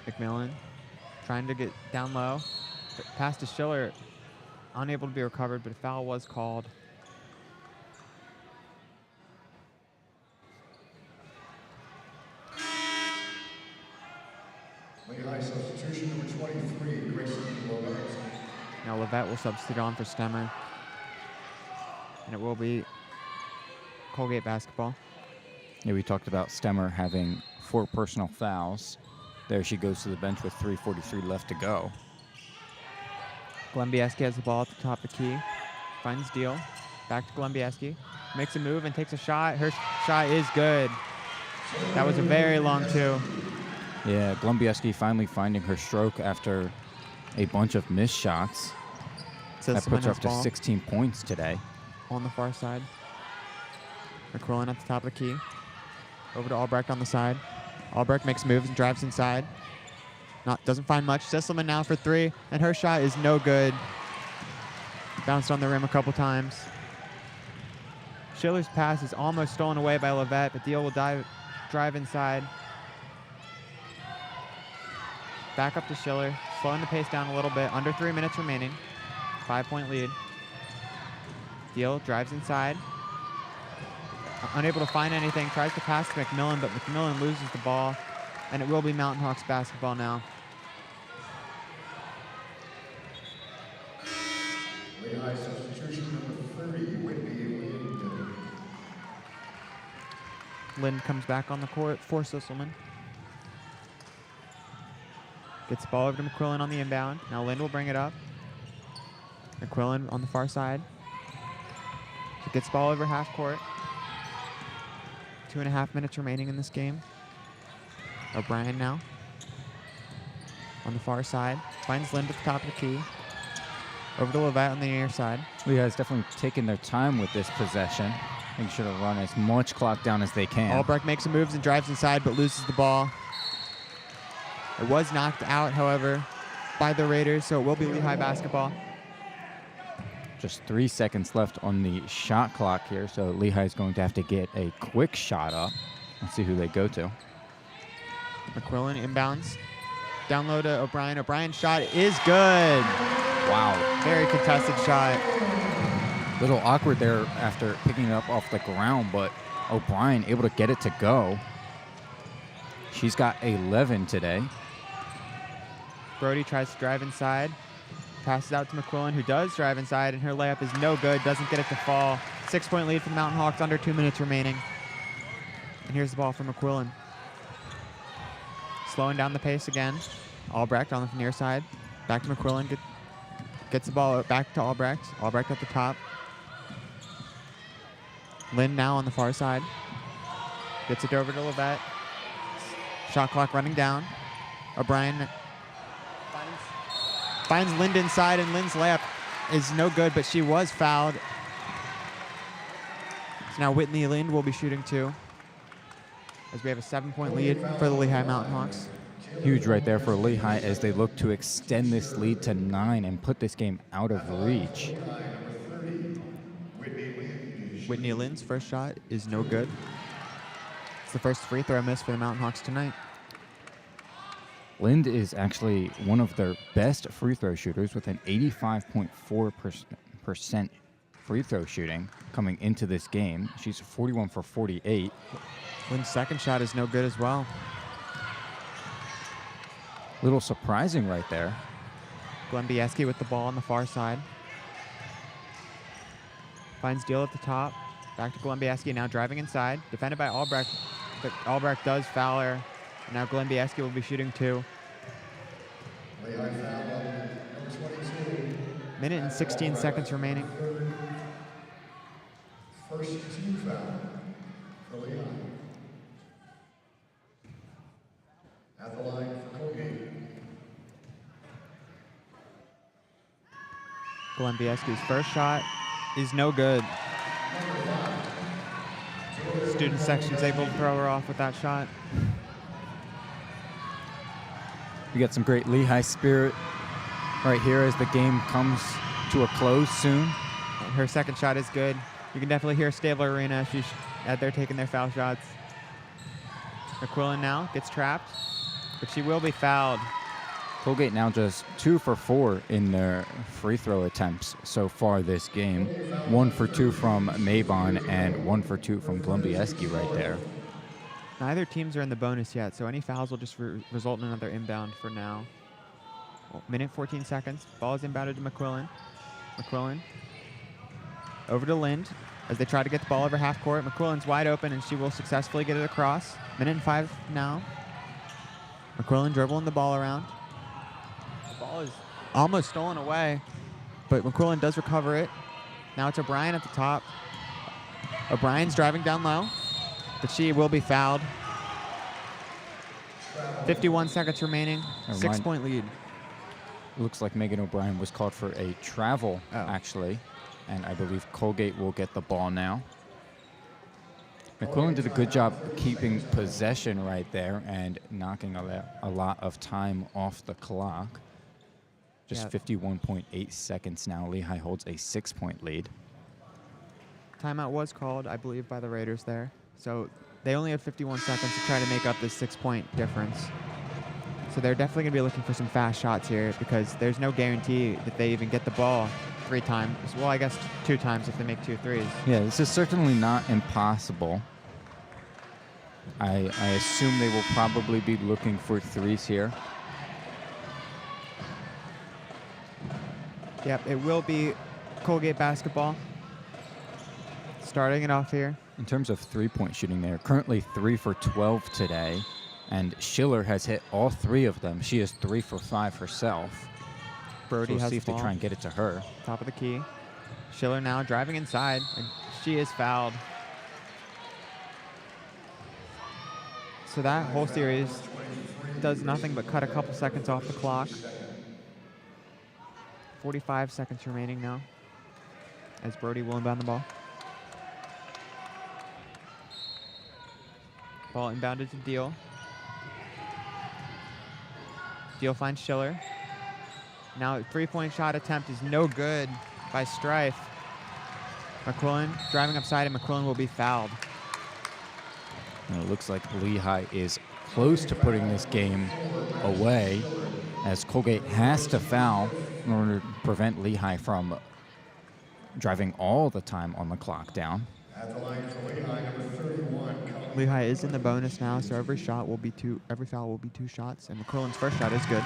McMillan trying to get down low. Pass to Schiller. Unable to be recovered, but a foul was called. Lehigh substitution number 23, Grayson Lopez. Now Levette will substitute on for Stemmer. And it will be Colgate basketball. Yeah, we talked about Stemmer having 4 personal fouls. There she goes to the bench with 3:43 left to go. Glenbieski has the ball at the top of the key. Finds Deal. Back to Glenbieski. Makes a move and takes a shot. Her shot is good. That was a very long 2. Yeah, Glenbieski finally finding her stroke after a bunch of missed shots. That puts her up to 16 points today. On the far side. McQuillan at the top of the key. Over to Albrecht on the side. Albrecht makes moves and drives inside. Doesn't find much. Sisselman now for 3, and her shot is no good. Bounced on the rim a couple times. Schiller's pass is almost stolen away by Levette, but Deal will drive inside. Back up to Schiller, slowing the pace down a little bit. Under 3 minutes remaining. 5-point lead. Deal drives inside. Unable to find anything, tries to pass to McMillan, but McMillan loses the ball, and it will be Mountain Hawks basketball now. Lehigh substitution number 30, Whitney Lind. Lind comes back on the court for Sisselman. Gets the ball over to McQuillan on the inbound. Now Lind will bring it up. McQuillan on the far side. She gets the ball over half court. 2.5 minutes remaining in this game. O'Brien now on the far side. Finds Lind at the top of the key. Over to Levette on the near side. Lehigh's definitely taken their time with this possession. Making sure to run as much clock down as they can. Albrecht makes some moves and drives inside, but loses the ball. It was knocked out, however, by the Raiders, so it will be Lehigh basketball. Just 3 seconds left on the shot clock here, so Lehigh is going to have to get a quick shot up. Let's see who they go to. McQuillan inbounds. Down low to O'Brien. O'Brien's shot is good. Wow. Very contested shot. Little awkward there after picking it up off the ground, but O'Brien able to get it to go. She's got 11 today. Brody tries to drive inside. Passes out to McQuillan, who does drive inside, and her layup is no good. Doesn't get it to fall. 6-point lead for the Mountain Hawks, under 2 minutes remaining. And here's the ball from McQuillan. Slowing down the pace again. Albrecht on the near side. Back to McQuillan. Gets the ball back to Albrecht. Albrecht at the top. Lynn now on the far side. Gets it over to Levette. Shot clock running down. O'Brien finds Lind inside, and Lynn's layup is no good, but she was fouled. So now Whitney Lind will be shooting 2, as we have a 7-point lead for the Lehigh Mountain Hawks. Huge right there for Lehigh as they look to extend this lead to 9 and put this game out of reach. Whitney Lind's first shot is no good. It's the first free throw miss for the Mountain Hawks tonight. Lind is actually one of their best free throw shooters with an 85.4% free throw shooting coming into this game. She's 41 for 48. Lind's second shot is no good as well. Little surprising right there. Glenn Bieski with the ball on the far side. Finds Deal at the top. Back to Glenn Bieski, now driving inside. Defended by Albrecht, but Albrecht does foul her. And now Glenn Bieski will be shooting 2. Minute and 16 seconds remaining. First team foul for Lehigh. At the line for Colgate. Glenn Bieski's first shot is no good. Student section's able to throw her off with that shot. We got some great Lehigh spirit right here as the game comes to a close soon. And her second shot is good. You can definitely hear Stabler Arena as they're taking their foul shots. McQuillan now gets trapped, but she will be fouled. Colgate now just 2 for 4 in their free throw attempts so far this game. 1 for 2 from Mabon and 1 for 2 from Glenn Bieski right there. Neither teams are in the bonus yet, so any fouls will just result in another inbound for now. Well, minute 14 seconds. Ball is inbounded to McQuillan. McQuillan over to Lind as they try to get the ball over half court. McQuillan's wide open, and she will successfully get it across. Minute and 5 now. McQuillan dribbling the ball around. The ball is almost stolen away, but McQuillan does recover it. Now it's O'Brien at the top. O'Brien's driving down low, but she will be fouled. 51 seconds remaining, 6-point lead. Looks like Megan O'Brien was called for a travel, Oh. actually, and I believe Colgate will get the ball now. McQuillan did a good job keeping possession right there and knocking a lot of time off the clock. Just 51.8 seconds now. Lehigh holds a 6-point lead. Timeout was called, I believe, by the Raiders there. So they only have 51 seconds to try to make up this 6-point difference. So they're definitely going to be looking for some fast shots here because there's no guarantee that they even get the ball 3 times. Well, I guess 2 times if they make 2 threes. Yeah, this is certainly not impossible. I assume they will probably be looking for 3s here. Yep, it will be Colgate basketball. Starting it off here. In terms of 3-point shooting, they're currently 3 for 12 today, and Schiller has hit all 3 of them. She is 3 for 5 herself. Brody so we'll has see the if they ball. try and get it to her. Top of the key. Schiller now driving inside, and she is fouled. So that whole series does nothing but cut a couple seconds off the clock. 45 seconds remaining now as Brody will inbound the ball. Ball inbounded to Deal. Deal finds Schiller. Now a 3-point shot attempt is no good by Strife. McQuillan driving upside, and McQuillan will be fouled. And it looks like Lehigh is close to putting this game away, as Colgate has to foul in order to prevent Lehigh from driving all the time on the clock down. At the line for Lehigh, number 31. Lehigh is in the bonus now, so every foul will be 2 shots, and McQuillan's first shot is good.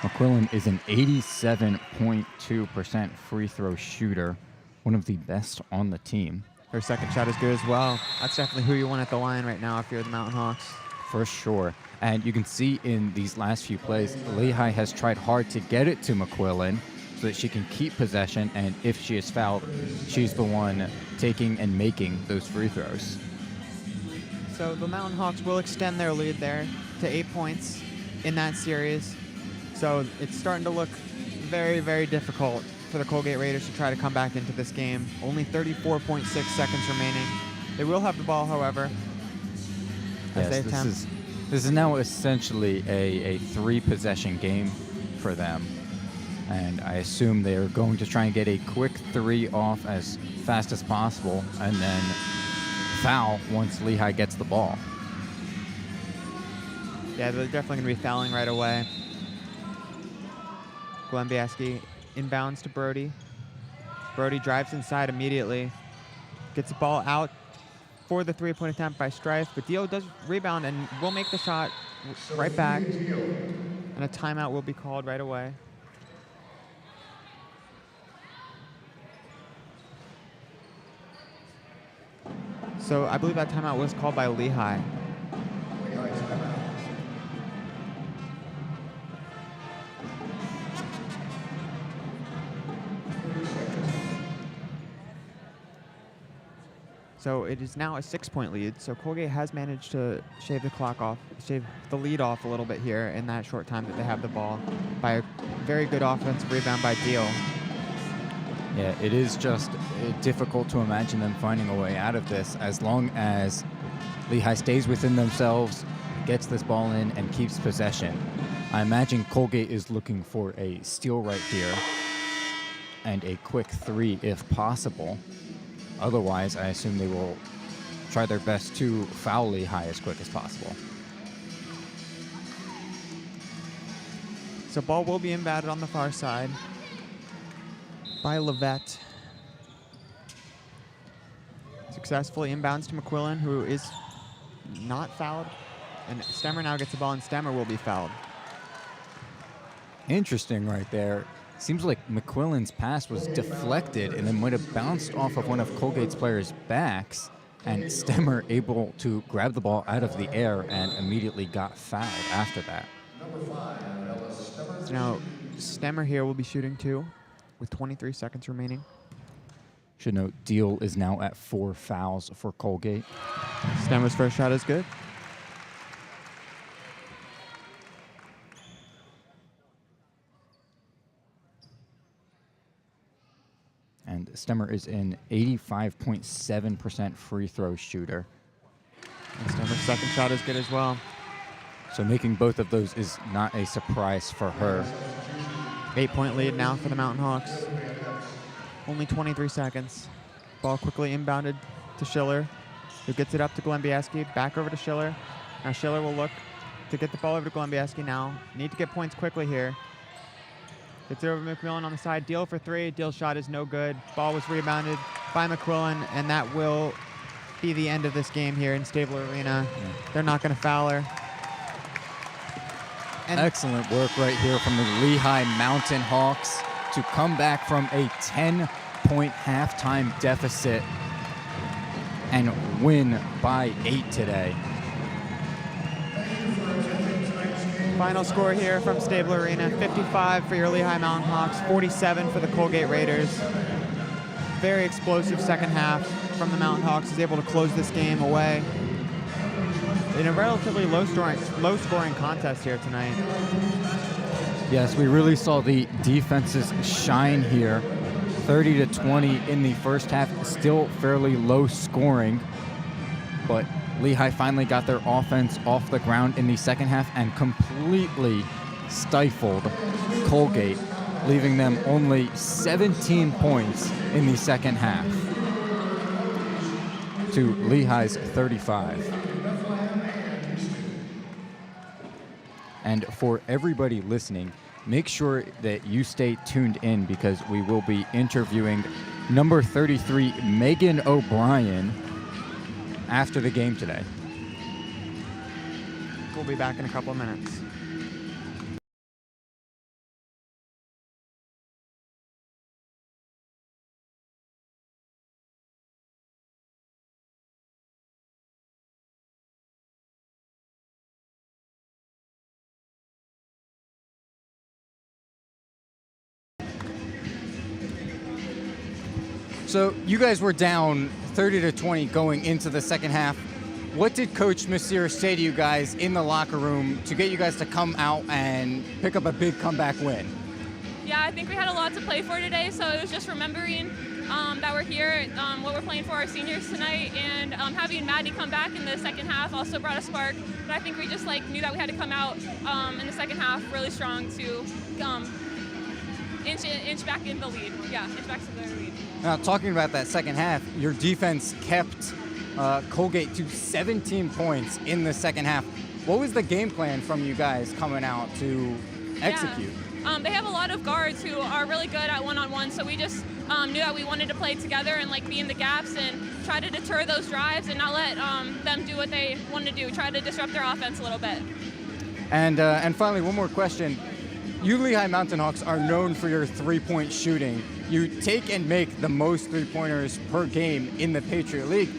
McQuillan is an 87.2% free throw shooter, one of the best on the team. Her second shot is good as well. That's definitely who you want at the line right now if you're the Mountain Hawks. For sure. And you can see in these last few plays, Lehigh has tried hard to get it to McQuillan so that she can keep possession, and if she is fouled, she's the one taking and making those free throws. So the Mountain Hawks will extend their lead there to 8 points in that series. So it's starting to look very, very difficult for the Colgate Raiders to try to come back into this game. Only 34.6 seconds remaining. They will have the ball, however, as they attempt. This is now essentially a 3-possession game for them. And I assume they're going to try and get a quick 3 off as fast as possible and then foul once Lehigh gets the ball. Yeah, they're definitely going to be fouling right away. Glembiaski inbounds to Brody. Brody drives inside immediately. Gets the ball out for the 3-point attempt by Strife, but Dio does rebound and will make the shot right back. And a timeout will be called right away. So I believe that timeout was called by Lehigh. So it is now a 6-point lead. So Colgate has managed to shave the lead off a little bit here in that short time that they have the ball by a very good offensive rebound by Deal. Yeah, it is just difficult to imagine them finding a way out of this as long as Lehigh stays within themselves, gets this ball in, and keeps possession. I imagine Colgate is looking for a steal right here and a quick 3 if possible. Otherwise, I assume they will try their best to foul Lehigh as quick as possible. So ball will be inbounded on the far side by Levette. Successfully inbounds to McQuillan, who is not fouled. And Stemmer now gets the ball, and Stemmer will be fouled. Interesting right there. Seems like McQuillan's pass was deflected and then might have bounced off of one of Colgate's players' backs, and Stemmer able to grab the ball out of the air and immediately got fouled after that. So now Stemmer here will be shooting 2 with 23 seconds remaining. Should note, Deal is now at 4 fouls for Colgate. Stemmer's first shot is good. And Stemmer is an 85.7% free throw shooter. And Stemmer's second shot is good as well. So making both of those is not a surprise for her. 8-point lead now for the Mountain Hawks. Only 23 seconds. Ball quickly inbounded to Schiller, who gets it up to Glembiaski. Back over to Schiller. Now Schiller will look to get the ball over to Glembiaski now. Need to get points quickly here. Gets it over to McQuillan on the side. Deal for 3. Deal's shot is no good. Ball was rebounded by McQuillan, and that will be the end of this game here in Stabler Arena. Yeah. They're not going to foul her. And excellent work right here from the Lehigh Mountain Hawks to come back from a 10-point halftime deficit and win by 8 today. Final score here from Stabler Arena, 55 for your Lehigh Mountain Hawks, 47 for the Colgate Raiders. Very explosive second half from the Mountain Hawks, is able to close this game away in a relatively low-scoring contest here tonight. Yes, we really saw the defenses shine here. 30-20 in the first half, still fairly low scoring, but Lehigh finally got their offense off the ground in the second half and completely stifled Colgate, leaving them only 17 points in the second half to Lehigh's 35. And for everybody listening, make sure that you stay tuned in because we will be interviewing number 33, Megan O'Brien, after the game today. We'll be back in a couple of minutes. So you guys were down 30-20 going into the second half. What did Coach Messier say to you guys in the locker room to get you guys to come out and pick up a big comeback win? Yeah, I think we had a lot to play for today, so it was just remembering that we're here, what we're playing for our seniors tonight, and having Maddie come back in the second half also brought a spark. But I think we just knew that we had to come out in the second half really strong to inch back in the lead. Yeah, inch back to the lead. Now, talking about that second half, your defense kept Colgate to 17 points in the second half. What was the game plan from you guys coming out to execute? Yeah. They have a lot of guards who are really good at one-on-one, so we just knew that we wanted to play together and be in the gaps and try to deter those drives and not let them do what they wanted to do, try to disrupt their offense a little bit. And finally, one more question. You Lehigh Mountain Hawks are known for your three-point shooting. You take and make the most three-pointers per game in the Patriot League.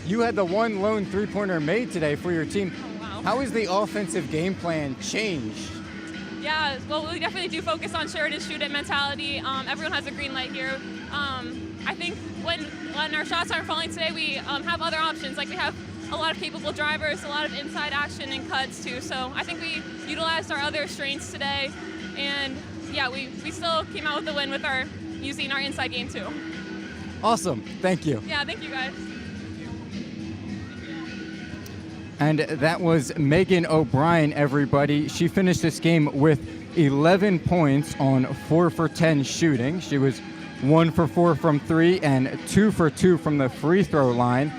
You had the one lone three-pointer made today for your team. Oh, wow. How has the offensive game plan changed? Yeah, well, we definitely do focus on share it and shoot it mentality. Everyone has a green light here. I think when our shots aren't falling today, we have other options. We have a lot of capable drivers, a lot of inside action and cuts too. So I think we utilized our other strengths today. And yeah, we still came out with the win with using our inside game too. Awesome, thank you. Yeah, thank you guys. And that was Megan O'Brien, everybody. She finished this game with 11 points on 4 for 10 shooting. She was 1 for 4 from 3 and 2 for 2 from the free throw line.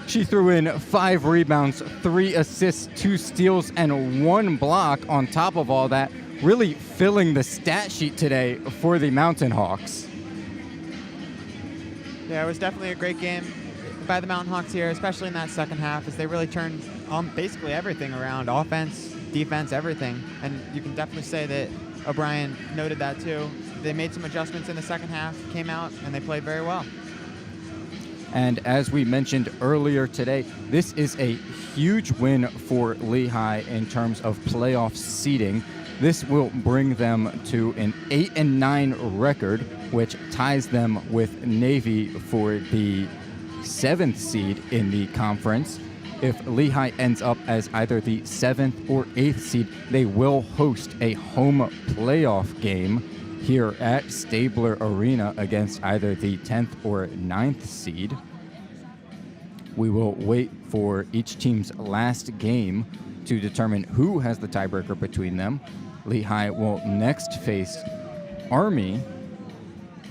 She threw in 5 rebounds, 3 assists, 2 steals, and 1 block on top of all that, really filling the stat sheet today for the Mountain Hawks. Yeah, it was definitely a great game by the Mountain Hawks here, especially in that second half, as they really turned basically everything around, offense, defense, everything. And you can definitely say that O'Brien noted that too. They made some adjustments in the second half, came out, and they played very well. And as we mentioned earlier today, this is a huge win for Lehigh in terms of playoff seeding. This will bring them to an 8-9 record, which ties them with Navy for the 7th seed in the conference. If Lehigh ends up as either the 7th or 8th seed, they will host a home playoff game here at Stabler Arena against either the 10th or 9th seed. We will wait for each team's last game to determine who has the tiebreaker between them. Lehigh will next face Army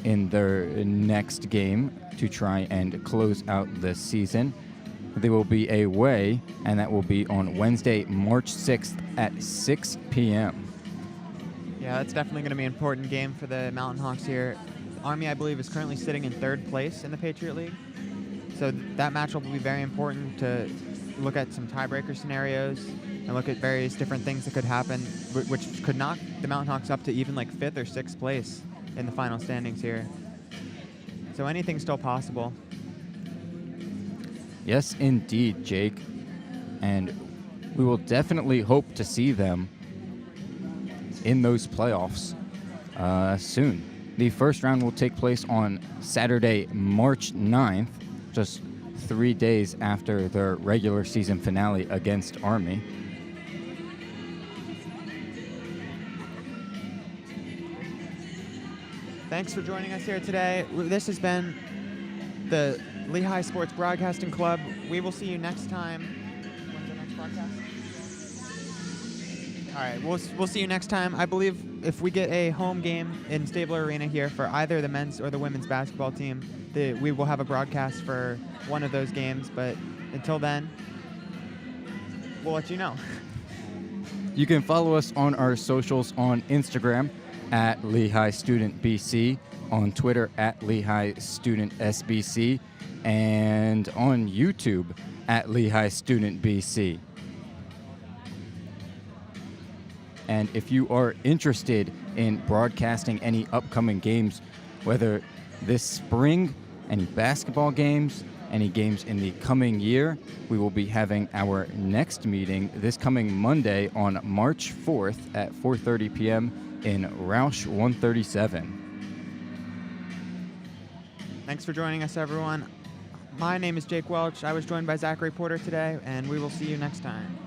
in their next game to try and close out the season. They will be away, and that will be on Wednesday, March 6th at 6 p.m. Yeah, that's definitely going to be an important game for the Mountain Hawks here. Army, I believe, is currently sitting in 3rd place in the Patriot League. So that matchup will be very important to look at some tiebreaker scenarios and look at various different things that could happen, which could knock the Mountain Hawks up to even 5th or 6th place in the final standings here. So anything's still possible. Yes, indeed, Jake. And we will definitely hope to see them in those playoffs soon. The first round will take place on Saturday, March 9th, just 3 days after their regular season finale against Army. Thanks for joining us here today. This has been the Lehigh Sports Broadcasting Club. We will see you next time. When's the next broadcast? All right, we'll see you next time. I believe if we get a home game in Stabler Arena here for either the men's or the women's basketball team, we will have a broadcast for one of those games. But until then, we'll let you know. You can follow us on our socials on Instagram at Lehigh Student BC, on Twitter at Lehigh Student SBC, and on YouTube at Lehigh Student BC. And if you are interested in broadcasting any upcoming games, whether this spring, any basketball games, any games in the coming year, we will be having our next meeting this coming Monday on March 4th at 4:30 p.m. in Roush 137. Thanks for joining us, everyone. My name is Jake Welch. I was joined by Zachary Porter today, and we will see you next time.